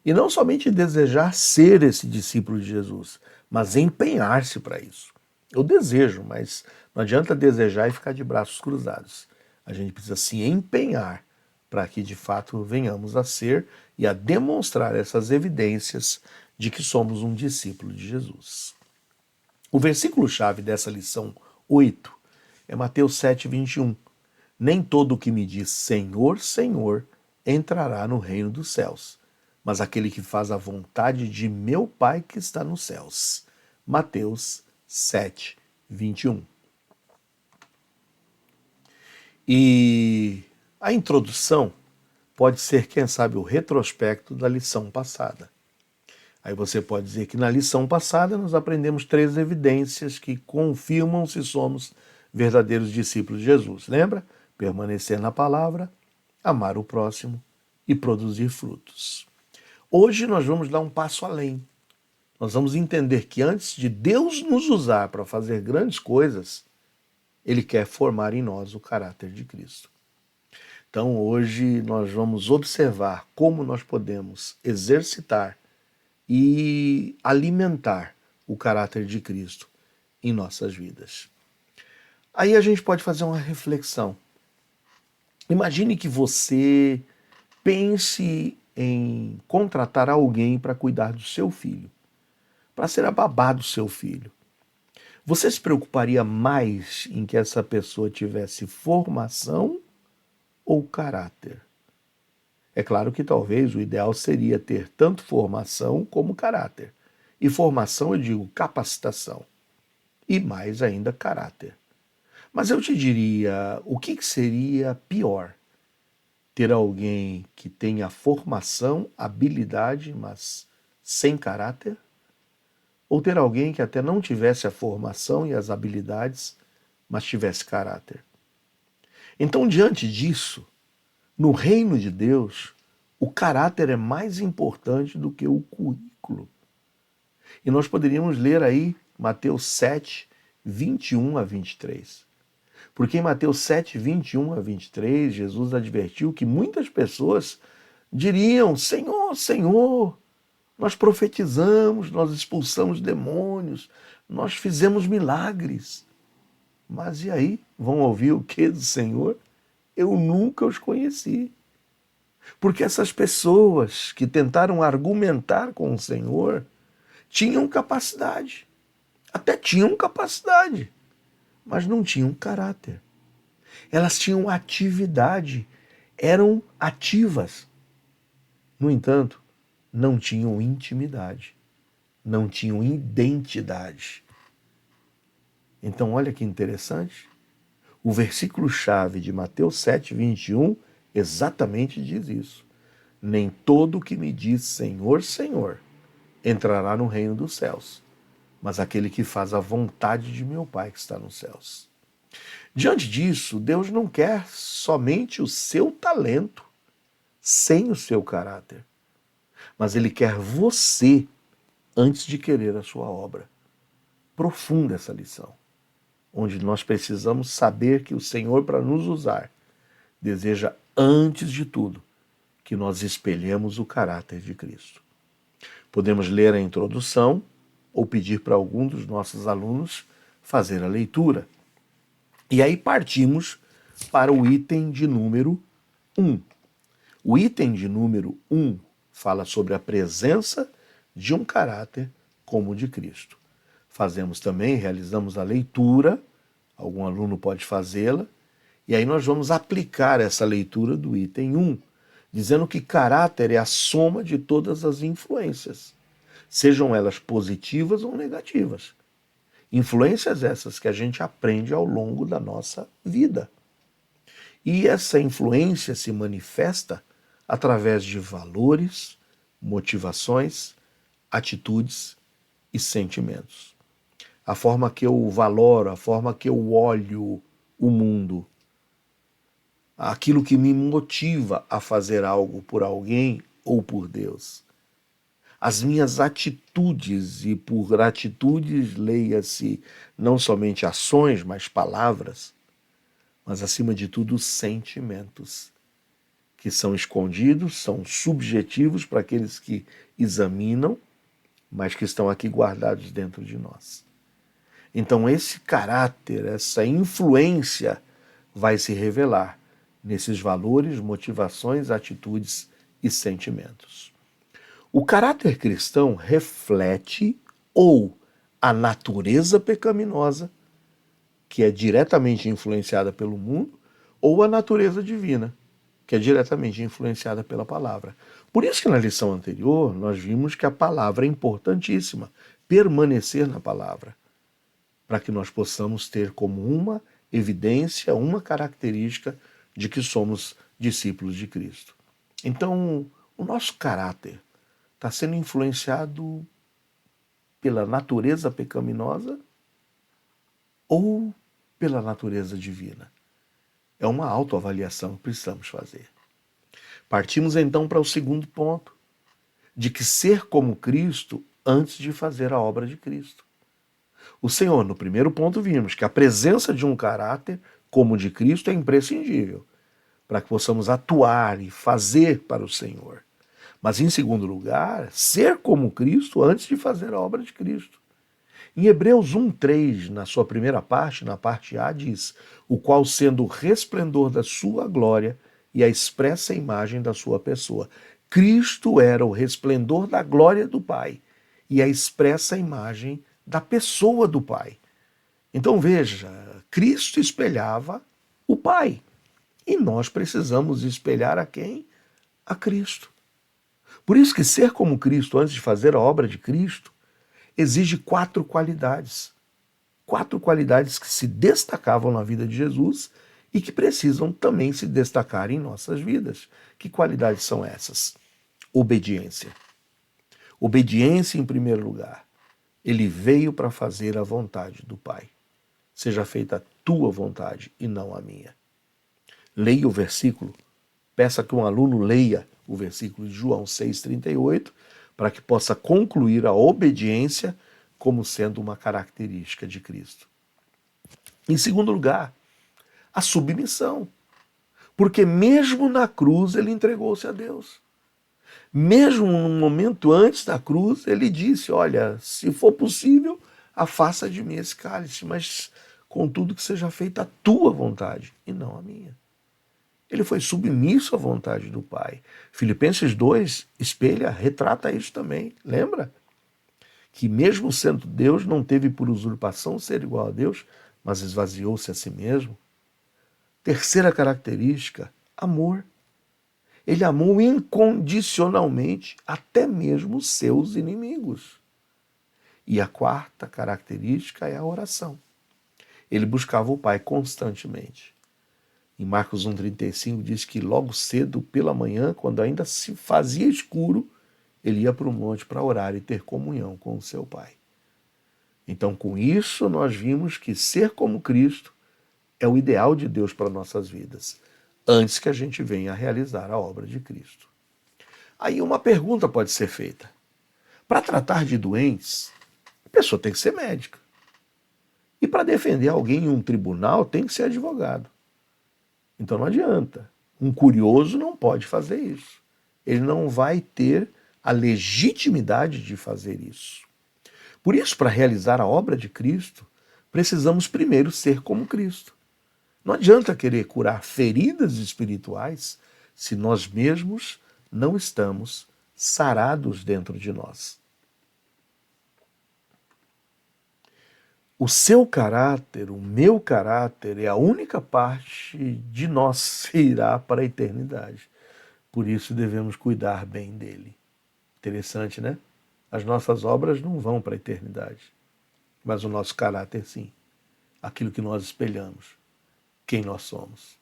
e não somente desejar ser esse discípulo de Jesus, mas empenhar-se para isso. Eu desejo, mas não adianta desejar e ficar de braços cruzados. A gente precisa se empenhar para que de fato venhamos a ser e a demonstrar essas evidências de que somos um discípulo de Jesus. O versículo-chave dessa lição 8 é Mateus 7:21. Nem todo o que me diz Senhor, Senhor entrará no reino dos céus, mas aquele que faz a vontade de meu Pai que está nos céus. Mateus 7, 21. E a introdução pode ser, quem sabe, o retrospecto da lição passada. Aí você pode dizer que na lição passada nós aprendemos 3 evidências que confirmam se somos verdadeiros discípulos de Jesus. Lembra? Permanecer na palavra, amar o próximo e produzir frutos. Hoje nós vamos dar um passo além. Nós vamos entender que antes de Deus nos usar para fazer grandes coisas, Ele quer formar em nós o caráter de Cristo. Então hoje nós vamos observar como nós podemos exercitar e alimentar o caráter de Cristo em nossas vidas. Aí a gente pode fazer uma reflexão. Imagine que você pense em contratar alguém para cuidar do seu filho, para ser a babá do seu filho. Você se preocuparia mais em que essa pessoa tivesse formação ou caráter? É claro que talvez o ideal seria ter tanto formação como caráter. E formação eu digo capacitação. E mais ainda caráter. Mas eu te diria, o que seria pior? Ter alguém que tenha formação, habilidade, mas sem caráter? Ou ter alguém que até não tivesse a formação e as habilidades, mas tivesse caráter? Então, diante disso, no reino de Deus, o caráter é mais importante do que o currículo. E nós poderíamos ler aí Mateus 7, 21 a 23. Porque em Mateus 7, 21 a 23, Jesus advertiu que muitas pessoas diriam: Senhor, Senhor, nós profetizamos, nós expulsamos demônios, nós fizemos milagres. Mas e aí? Vão ouvir o que do Senhor? Eu nunca os conheci. Porque essas pessoas que tentaram argumentar com o Senhor tinham capacidade. Até tinham capacidade, mas não tinham caráter. Elas tinham atividade, eram ativas. No entanto, não tinham intimidade, não tinham identidade. Então, olha que interessante. O versículo-chave de Mateus 7, 21 exatamente diz isso. Nem todo que me diz Senhor, Senhor entrará no reino dos céus, mas aquele que faz a vontade de meu Pai que está nos céus. Diante disso, Deus não quer somente o seu talento, sem o seu caráter, mas Ele quer você antes de querer a sua obra. Profunda essa lição, onde nós precisamos saber que o Senhor, para nos usar, deseja, antes de tudo, que nós espelhemos o caráter de Cristo. Podemos ler a introdução ou pedir para algum dos nossos alunos fazer a leitura. E aí partimos para o item de número 1. O item de número 1 fala sobre a presença de um caráter como o de Cristo. Fazemos também, realizamos a leitura, algum aluno pode fazê-la, e aí nós vamos aplicar essa leitura do item 1, dizendo que caráter é a soma de todas as influências, sejam elas positivas ou negativas. Influências essas que a gente aprende ao longo da nossa vida. E essa influência se manifesta através de valores, motivações, atitudes e sentimentos. A forma que eu valoro, a forma que eu olho o mundo, aquilo que me motiva a fazer algo por alguém ou por Deus. As minhas atitudes, e por atitudes leia-se não somente ações, mas palavras, mas acima de tudo sentimentos, que são escondidos, são subjetivos para aqueles que examinam, mas que estão aqui guardados dentro de nós. Então esse caráter, essa influência vai se revelar nesses valores, motivações, atitudes e sentimentos. O caráter cristão reflete ou a natureza pecaminosa, que é diretamente influenciada pelo mundo, ou a natureza divina, que é diretamente influenciada pela palavra. Por isso que na lição anterior nós vimos que a palavra é importantíssima, permanecer na palavra, para que nós possamos ter como uma evidência, uma característica de que somos discípulos de Cristo. Então, o nosso caráter está sendo influenciado pela natureza pecaminosa ou pela natureza divina? É uma autoavaliação que precisamos fazer. Partimos então para o segundo ponto, de que ser como Cristo antes de fazer a obra de Cristo. O Senhor, no primeiro ponto, vimos que a presença de um caráter como o de Cristo é imprescindível para que possamos atuar e fazer para o Senhor. Mas, em segundo lugar, ser como Cristo antes de fazer a obra de Cristo. Em Hebreus 1:3, na sua primeira parte, na parte A, diz: o qual sendo o resplendor da sua glória e a expressa imagem da sua pessoa. Cristo era o resplendor da glória do Pai e a expressa imagem da pessoa do Pai. Então veja, Cristo espelhava o Pai. E nós precisamos espelhar a quem? A Cristo. Por isso que ser como Cristo antes de fazer a obra de Cristo exige 4 qualidades. 4 qualidades que se destacavam na vida de Jesus e que precisam também se destacar em nossas vidas. Que qualidades são essas? Obediência. Obediência em primeiro lugar. Ele veio para fazer a vontade do Pai. Seja feita a tua vontade e não a minha. Leia o versículo. Peça que um aluno leia o versículo de João 6,38 para que possa concluir a obediência como sendo uma característica de Cristo. Em segundo lugar, a submissão. Porque mesmo na cruz ele entregou-se a Deus. Mesmo no momento antes da cruz, ele disse: olha, se for possível, afasta de mim esse cálice, mas contudo que seja feita a tua vontade e não a minha. Ele foi submisso à vontade do Pai. Filipenses 2 espelha, retrata isso também. Lembra? Que mesmo sendo Deus, não teve por usurpação ser igual a Deus, mas esvaziou-se a si mesmo. Terceira característica, amor. Ele amou incondicionalmente até mesmo os seus inimigos. E a quarta característica é a oração. Ele buscava o Pai constantemente. Em Marcos 1,35 diz que logo cedo, pela manhã, quando ainda se fazia escuro, ele ia para o monte para orar e ter comunhão com o seu Pai. Então, com isso, nós vimos que ser como Cristo é o ideal de Deus para nossas vidas, antes que a gente venha a realizar a obra de Cristo. Aí uma pergunta pode ser feita. Para tratar de doentes, a pessoa tem que ser médica. E para defender alguém em um tribunal, tem que ser advogado. Então não adianta. Um curioso não pode fazer isso. Ele não vai ter a legitimidade de fazer isso. Por isso, para realizar a obra de Cristo, precisamos primeiro ser como Cristo. Não adianta querer curar feridas espirituais se nós mesmos não estamos sarados dentro de nós. O seu caráter, o meu caráter, é a única parte de nós que irá para a eternidade. Por isso devemos cuidar bem dele. Interessante, né? As nossas obras não vão para a eternidade, mas o nosso caráter sim. Aquilo que nós espelhamos, quem nós somos.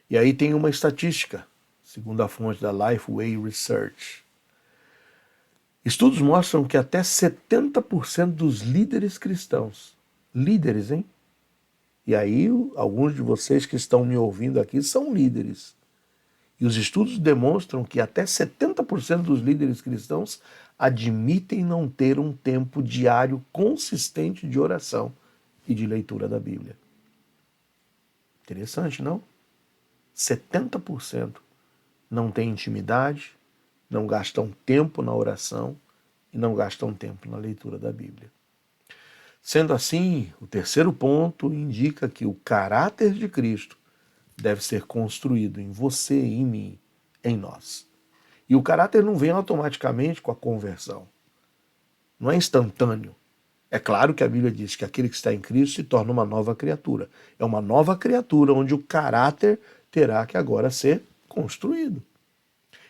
E aí tem uma estatística, segundo a fonte da Lifeway Research. Estudos mostram que até 70% dos líderes cristãos, líderes, hein? E aí alguns de vocês que estão me ouvindo aqui são líderes. E os estudos demonstram que até 70% dos líderes cristãos admitem não ter um tempo diário consistente de oração e de leitura da Bíblia. Interessante, não? 70% não têm intimidade, não gastam tempo na oração e não gastam tempo na leitura da Bíblia. Sendo assim, o terceiro ponto indica que o caráter de Cristo deve ser construído em você, em mim, em nós. E o caráter não vem automaticamente com a conversão. Não é instantâneo. É claro que a Bíblia diz que aquele que está em Cristo se torna uma nova criatura. É uma nova criatura onde o caráter terá que agora ser construído.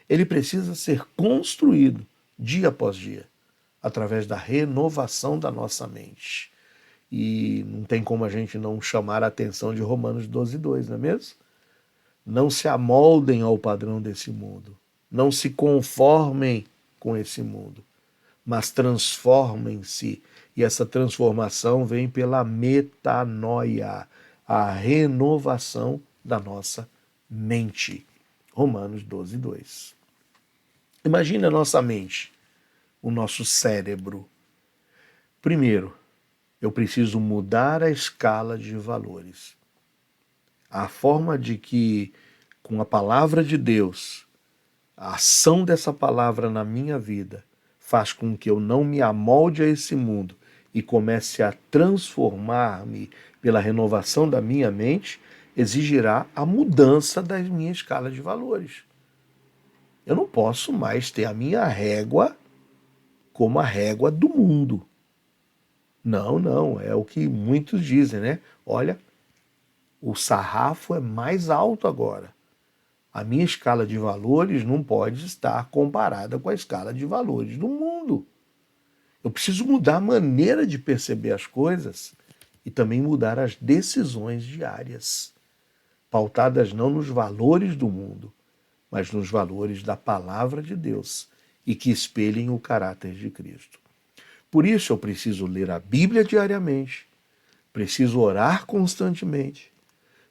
Ele precisa ser construído dia após dia, através da renovação da nossa mente. E não tem como a gente não chamar a atenção de Romanos 12:2, não é mesmo? Não se amoldem ao padrão desse mundo. Não se conformem com esse mundo, mas transformem-se. E essa transformação vem pela metanoia, a renovação da nossa mente. Romanos 12:2. Imagina a nossa mente, o nosso cérebro. Primeiro, eu preciso mudar a escala de valores. A forma de que, com a palavra de Deus, a ação dessa palavra na minha vida faz com que eu não me amolde a esse mundo e comece a transformar-me pela renovação da minha mente, exigirá a mudança da minha escala de valores. Eu não posso mais ter a minha régua como a régua do mundo. Não, não, é o que muitos dizem, né? Olha, o sarrafo é mais alto agora. A minha escala de valores não pode estar comparada com a escala de valores do mundo. Eu preciso mudar a maneira de perceber as coisas e também mudar as decisões diárias, pautadas não nos valores do mundo, mas nos valores da palavra de Deus e que espelhem o caráter de Cristo. Por isso eu preciso ler a Bíblia diariamente, preciso orar constantemente,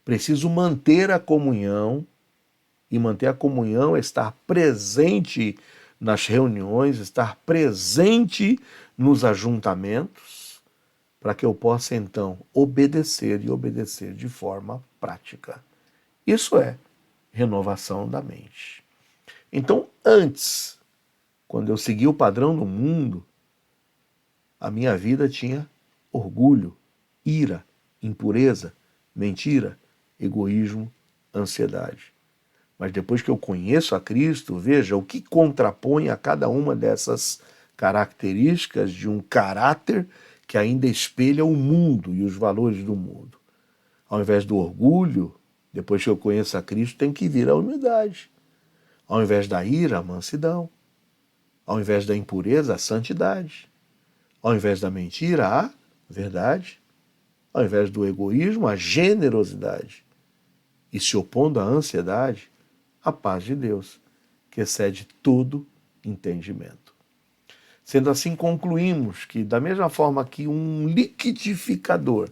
preciso manter a comunhão, e manter a comunhão é estar presente nas reuniões, estar presente nos ajuntamentos, para que eu possa então obedecer e obedecer de forma prática. Isso é renovação da mente. Então, antes, quando eu segui o padrão do mundo, a minha vida tinha orgulho, ira, impureza, mentira, egoísmo, ansiedade. Mas depois que eu conheço a Cristo, veja o que contrapõe a cada uma dessas características de um caráter que ainda espelha o mundo e os valores do mundo. Ao invés do orgulho, depois que eu conheço a Cristo, tem que vir a humildade. Ao invés da ira, a mansidão. Ao invés da impureza, a santidade. Ao invés da mentira, a verdade. Ao invés do egoísmo, a generosidade. E se opondo à ansiedade, a paz de Deus, que excede todo entendimento. Sendo assim, concluímos que, da mesma forma que um liquidificador,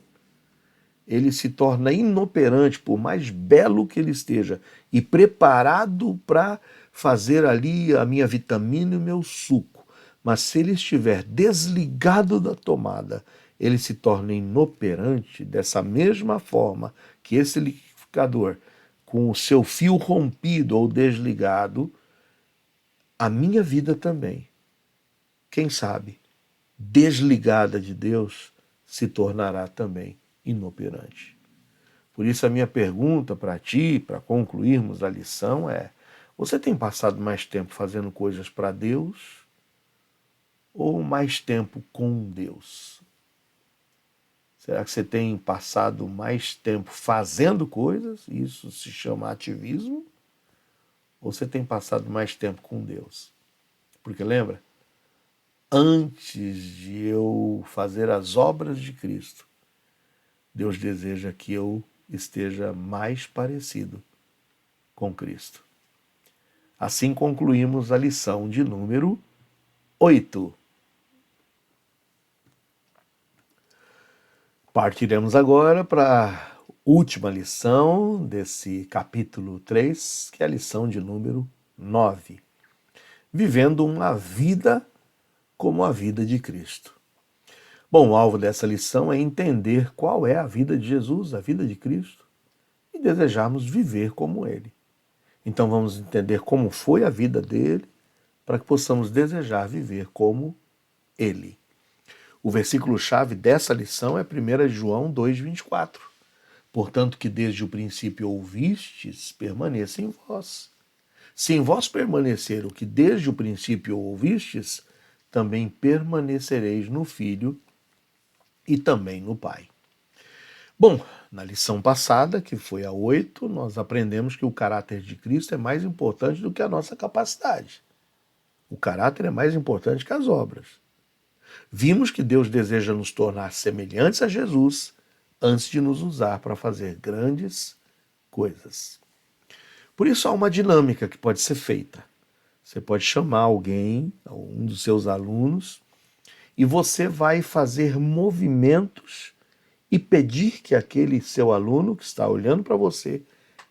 ele se torna inoperante, por mais belo que ele esteja, e preparado para fazer ali a minha vitamina e o meu suco, mas se ele estiver desligado da tomada, ele se torna inoperante dessa mesma forma que esse liquidificador, com o seu fio rompido ou desligado, a minha vida também, quem sabe, desligada de Deus, se tornará também inoperante. Por isso a minha pergunta para ti, para concluirmos a lição é: você tem passado mais tempo fazendo coisas para Deus ou mais tempo com Deus? Será que você tem passado mais tempo fazendo coisas, isso se chama ativismo? Ou você tem passado mais tempo com Deus? Porque lembra, antes de eu fazer as obras de Cristo, Deus deseja que eu esteja mais parecido com Cristo. Assim concluímos a lição de número 8. Partiremos agora para a última lição desse capítulo 3, que é a lição de número 9. Vivendo uma vida como a vida de Cristo. Bom, o alvo dessa lição é entender qual é a vida de Jesus, a vida de Cristo, e desejarmos viver como Ele. Então vamos entender como foi a vida dele, para que possamos desejar viver como Ele. O versículo-chave dessa lição é 1 João 2,24. Portanto, que desde o princípio ouvistes, permaneça em vós. Se em vós permanecer o que desde o princípio ouvistes, também permanecereis no Filho e também no Pai. Bom, na lição passada, que foi a 8, nós aprendemos que o caráter de Cristo é mais importante do que a nossa capacidade. O caráter é mais importante que as obras. Vimos que Deus deseja nos tornar semelhantes a Jesus antes de nos usar para fazer grandes coisas. Por isso há uma dinâmica que pode ser feita. Você pode chamar alguém, um dos seus alunos, e você vai fazer movimentos e pedir que aquele seu aluno que está olhando para você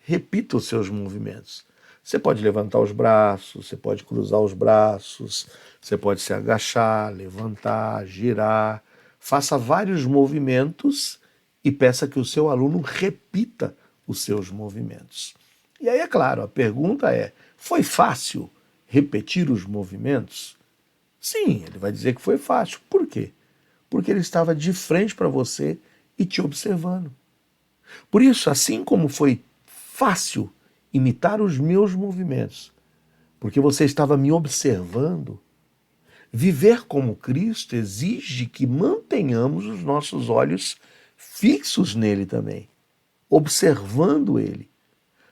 repita os seus movimentos. Você pode levantar os braços, você pode cruzar os braços, você pode se agachar, levantar, girar. Faça vários movimentos e peça que o seu aluno repita os seus movimentos. E aí, é claro, a pergunta é: foi fácil repetir os movimentos? Sim, ele vai dizer que foi fácil. Por quê? Porque ele estava de frente para você e te observando. Por isso, assim como foi fácil imitar os meus movimentos, porque você estava me observando, viver como Cristo exige que mantenhamos os nossos olhos fixos nele também, observando ele,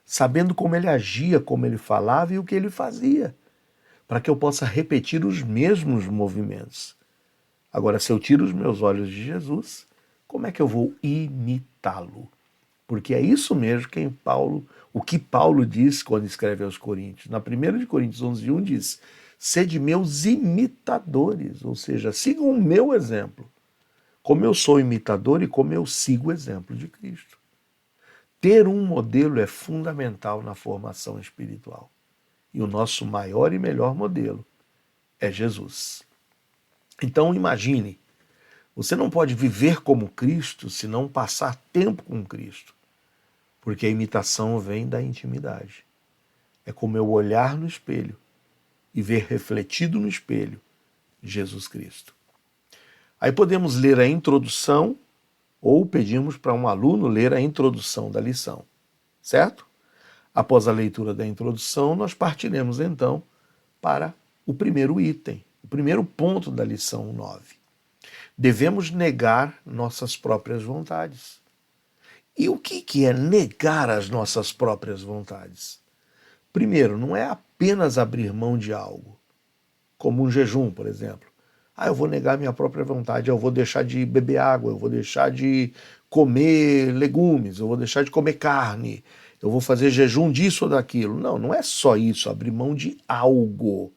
sabendo como ele agia, como ele falava e o que ele fazia, para que eu possa repetir os mesmos movimentos. Agora, se eu tiro os meus olhos de Jesus, como é que eu vou imitá-lo? Porque é isso mesmo o que Paulo diz quando escreve aos Coríntios. Na 1 de Coríntios 11:1 diz: sede meus imitadores, ou seja, sigam o meu exemplo, como eu sou imitador e como eu sigo o exemplo de Cristo. Ter um modelo é fundamental na formação espiritual. E o nosso maior e melhor modelo é Jesus. Então imagine, você não pode viver como Cristo se não passar tempo com Cristo. Porque a imitação vem da intimidade. É como eu olhar no espelho e ver refletido no espelho Jesus Cristo. Aí podemos ler a introdução ou pedimos para um aluno ler a introdução da lição, certo? Após a leitura da introdução, nós partiremos então para o primeiro item, o primeiro ponto da lição 9. Devemos negar nossas próprias vontades. E o que é negar as nossas próprias vontades? Primeiro, não é apenas abrir mão de algo, como um jejum, por exemplo. Eu vou negar minha própria vontade, eu vou deixar de beber água, eu vou deixar de comer legumes, eu vou deixar de comer carne, eu vou fazer jejum disso ou daquilo. Não, não é só isso, abrir mão de algo,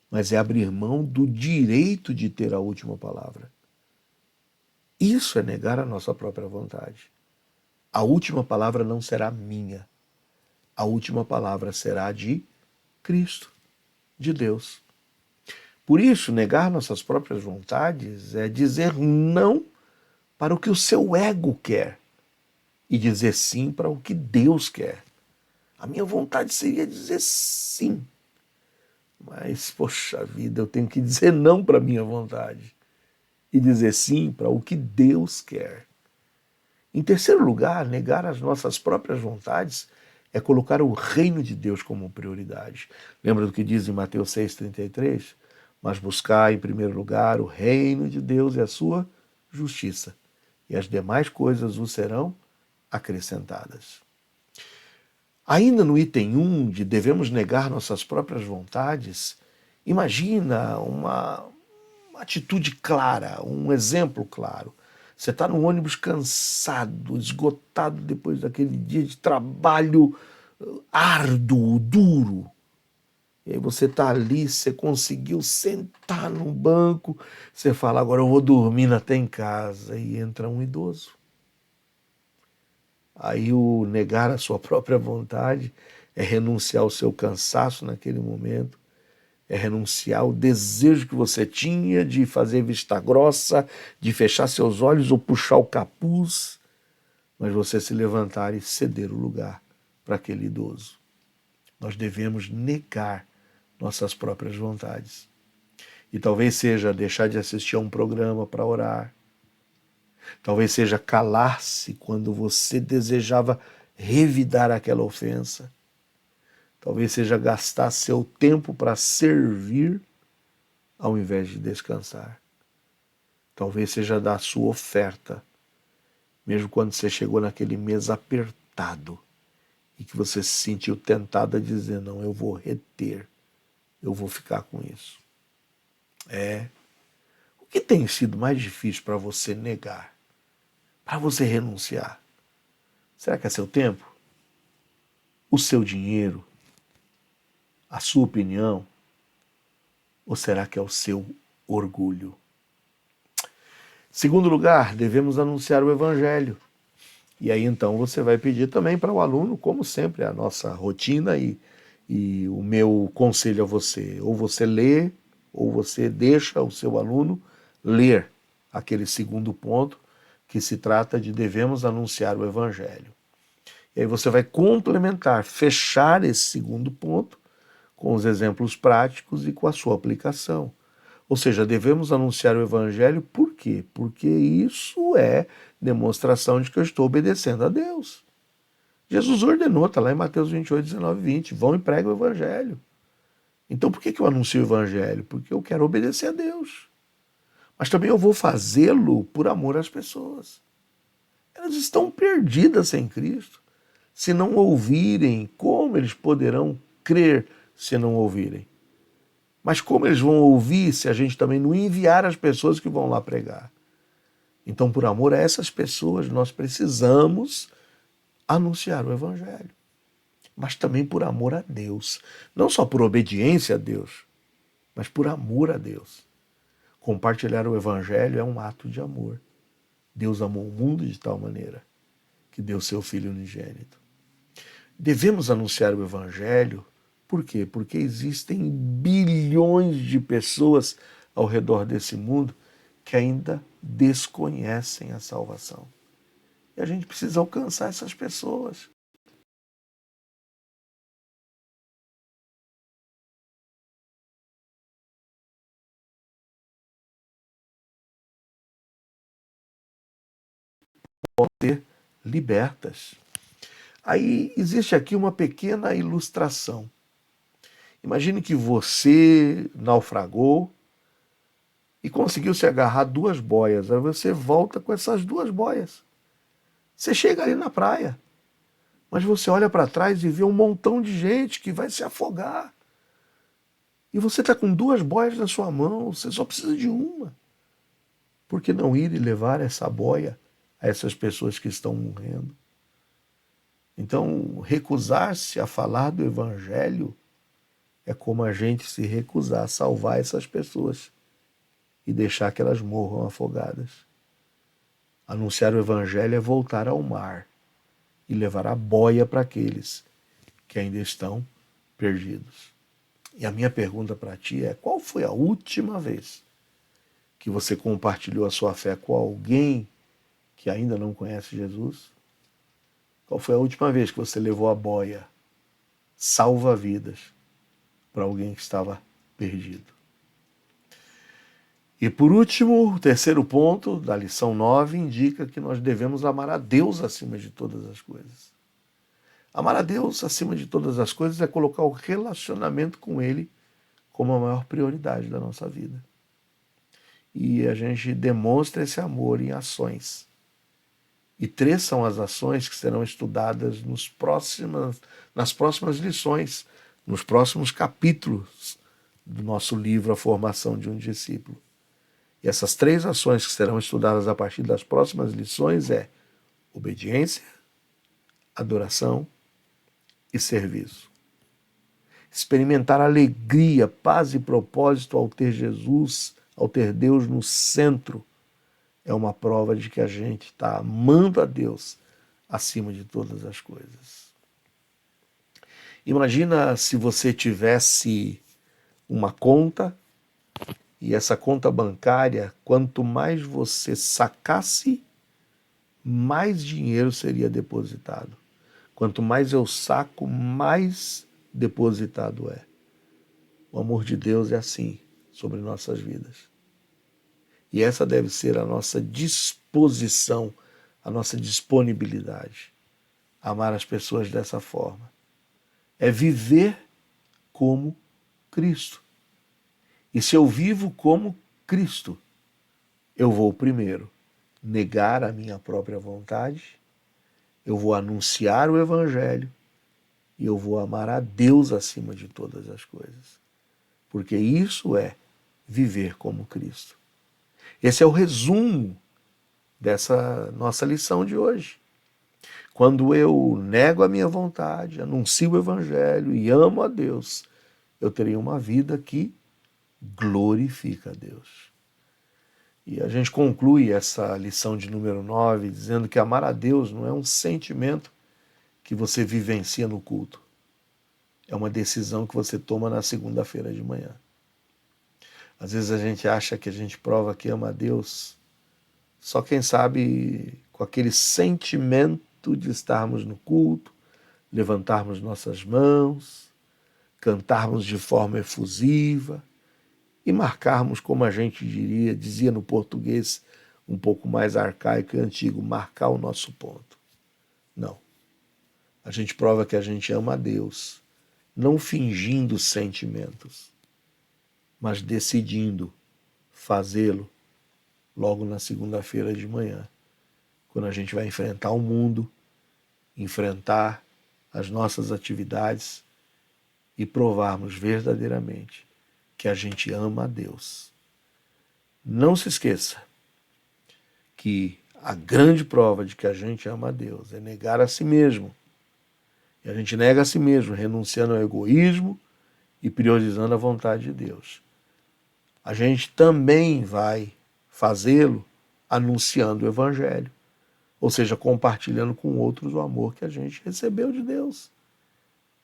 mas é abrir mão do direito de ter a última palavra. Isso é negar a nossa própria vontade. A última palavra não será minha. A última palavra será de Cristo, de Deus. Por isso, negar nossas próprias vontades é dizer não para o que o seu ego quer e dizer sim para o que Deus quer. A minha vontade seria dizer sim, mas, poxa vida, eu tenho que dizer não para a minha vontade e dizer sim para o que Deus quer. Em terceiro lugar, negar as nossas próprias vontades é colocar o reino de Deus como prioridade. Lembra do que diz em Mateus 6,33? Mas buscar em primeiro lugar o reino de Deus e a sua justiça, e as demais coisas vos serão acrescentadas. Ainda no item 1 de devemos negar nossas próprias vontades, imagina uma atitude clara, um exemplo claro. Você está no ônibus cansado, esgotado depois daquele dia de trabalho árduo, duro. E aí você está ali, você conseguiu sentar no banco, você fala, agora eu vou dormir até em casa. E entra um idoso. Aí o negar a sua própria vontade é renunciar ao seu cansaço naquele momento, é renunciar ao desejo que você tinha de fazer vista grossa, de fechar seus olhos ou puxar o capuz, mas você se levantar e ceder o lugar para aquele idoso. Nós devemos negar nossas próprias vontades. E talvez seja deixar de assistir a um programa para orar. Talvez seja calar-se quando você desejava revidar aquela ofensa. Talvez seja gastar seu tempo para servir ao invés de descansar. Talvez seja dar sua oferta mesmo quando você chegou naquele mês apertado e que você se sentiu tentado a dizer, não, eu vou reter, eu vou ficar com isso. O que tem sido mais difícil para você negar, para você renunciar? Será que é seu tempo? O seu dinheiro? A sua opinião? Ou será que é o seu orgulho? Segundo lugar, devemos anunciar o Evangelho. E aí então você vai pedir também para o aluno, como sempre, a nossa rotina e o meu conselho a você. Ou você lê, ou você deixa o seu aluno ler aquele segundo ponto, que se trata de devemos anunciar o Evangelho. E aí você vai complementar, fechar esse segundo ponto com os exemplos práticos e com a sua aplicação. Ou seja, devemos anunciar o Evangelho por quê? Porque isso é demonstração de que eu estou obedecendo a Deus. Jesus ordenou, está lá em Mateus 28, 19 e 20, vão e pregam o Evangelho. Então por que eu anuncio o Evangelho? Porque eu quero obedecer a Deus. Mas também eu vou fazê-lo por amor às pessoas. Elas estão perdidas sem Cristo. Se não ouvirem, como eles poderão crer se não ouvirem? Mas como eles vão ouvir se a gente também não enviar as pessoas que vão lá pregar? Então, por amor a essas pessoas, nós precisamos anunciar o Evangelho. Mas também por amor a Deus. Não só por obediência a Deus, mas por amor a Deus. Compartilhar o Evangelho é um ato de amor. Deus amou o mundo de tal maneira que deu seu Filho unigênito. Devemos anunciar o Evangelho, por quê? Porque existem bilhões de pessoas ao redor desse mundo que ainda desconhecem a salvação. E a gente precisa alcançar essas pessoas. Ser libertas. Aí existe aqui uma pequena ilustração. Imagine que você naufragou e conseguiu se agarrar duas boias. Aí você volta com essas duas boias. Você chega ali na praia, mas você olha para trás e vê um montão de gente que vai se afogar. E você está com duas boias na sua mão, você só precisa de uma. Por que não ir e levar essa boia a essas pessoas que estão morrendo? Então, recusar-se a falar do Evangelho é como a gente se recusar a salvar essas pessoas e deixar que elas morram afogadas. Anunciar o Evangelho é voltar ao mar e levar a boia para aqueles que ainda estão perdidos. E a minha pergunta para ti é: qual foi a última vez que você compartilhou a sua fé com alguém que ainda não conhece Jesus? Qual foi a última vez que você levou a boia salva-vidas para alguém que estava perdido? E por último, o terceiro ponto da lição 9 indica que nós devemos amar a Deus acima de todas as coisas. Amar a Deus acima de todas as coisas é colocar o relacionamento com Ele como a maior prioridade da nossa vida. E a gente demonstra esse amor em ações. E três são as ações que serão estudadas nas próximas lições, nos próximos capítulos do nosso livro A Formação de um Discípulo. E essas três ações que serão estudadas a partir das próximas lições é obediência, adoração e serviço. Experimentar alegria, paz e propósito ao ter Jesus, ao ter Deus no centro, é uma prova de que a gente está amando a Deus acima de todas as coisas. Imagina se você tivesse uma conta e essa conta bancária, quanto mais você sacasse, mais dinheiro seria depositado. Quanto mais eu saco, mais depositado é. O amor de Deus é assim sobre nossas vidas. E essa deve ser a nossa disposição, a nossa disponibilidade. Amar as pessoas dessa forma. É viver como Cristo. E se eu vivo como Cristo, eu vou primeiro negar a minha própria vontade, eu vou anunciar o Evangelho e eu vou amar a Deus acima de todas as coisas. Porque isso é viver como Cristo. Esse é o resumo dessa nossa lição de hoje. Quando eu nego a minha vontade, anuncio o Evangelho e amo a Deus, eu terei uma vida que glorifica a Deus. E a gente conclui essa lição de número 9 dizendo que amar a Deus não é um sentimento que você vivencia no culto. É uma decisão que você toma na segunda-feira de manhã. Às vezes a gente acha que a gente prova que ama a Deus, só quem sabe com aquele sentimento de estarmos no culto, levantarmos nossas mãos, cantarmos de forma efusiva e marcarmos, como a gente dizia no português um pouco mais arcaico e antigo, marcar o nosso ponto. Não. A gente prova que a gente ama a Deus, não fingindo sentimentos, mas decidindo fazê-lo logo na segunda-feira de manhã, quando a gente vai enfrentar o mundo, enfrentar as nossas atividades e provarmos verdadeiramente que a gente ama a Deus. Não se esqueça que a grande prova de que a gente ama a Deus é negar a si mesmo. E a gente nega a si mesmo, renunciando ao egoísmo e priorizando a vontade de Deus. A gente também vai fazê-lo anunciando o Evangelho, ou seja, compartilhando com outros o amor que a gente recebeu de Deus.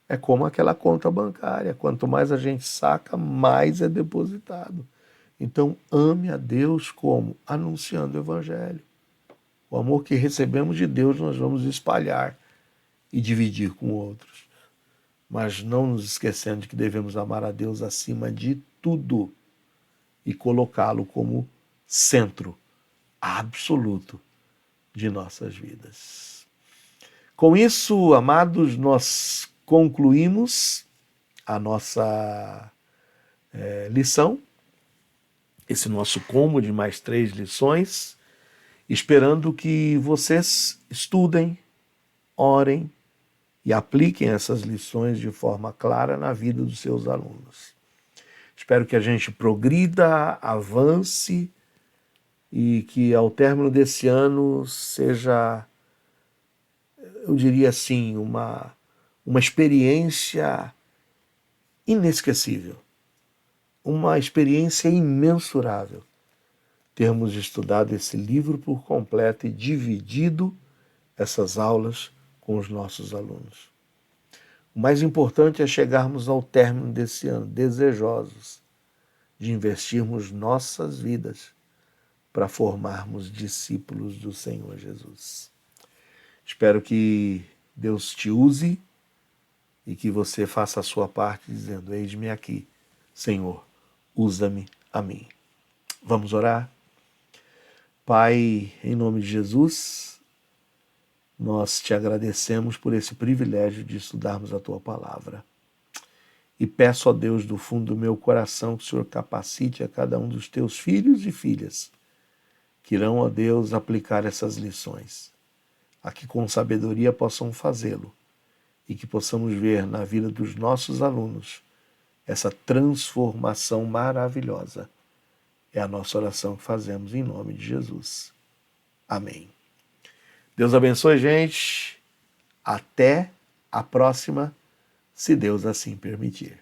É como aquela conta bancária, quanto mais a gente saca, mais é depositado. Então, ame a Deus como? Anunciando o Evangelho. O amor que recebemos de Deus nós vamos espalhar e dividir com outros. Mas não nos esquecendo de que devemos amar a Deus acima de tudo e colocá-lo como centro absoluto de nossas vidas. Com isso, amados, nós concluímos a nossa lição, esse nosso combo de mais 3 lições, esperando que vocês estudem, orem e apliquem essas lições de forma clara na vida dos seus alunos. Espero que a gente progrida, avance e que ao término desse ano seja, eu diria assim, uma experiência inesquecível, uma experiência imensurável termos estudado esse livro por completo e dividido essas aulas com os nossos alunos. O mais importante é chegarmos ao término desse ano desejosos de investirmos nossas vidas para formarmos discípulos do Senhor Jesus. Espero que Deus te use e que você faça a sua parte dizendo: eis-me aqui, Senhor, usa-me a mim. Vamos orar? Pai, em nome de Jesus, nós te agradecemos por esse privilégio de estudarmos a Tua Palavra. E peço a Deus do fundo do meu coração que o Senhor capacite a cada um dos Teus filhos e filhas que irão, ó Deus, aplicar essas lições, a que com sabedoria possam fazê-lo e que possamos ver na vida dos nossos alunos essa transformação maravilhosa. É a nossa oração que fazemos em nome de Jesus. Amém. Deus abençoe, gente. Até a próxima, se Deus assim permitir.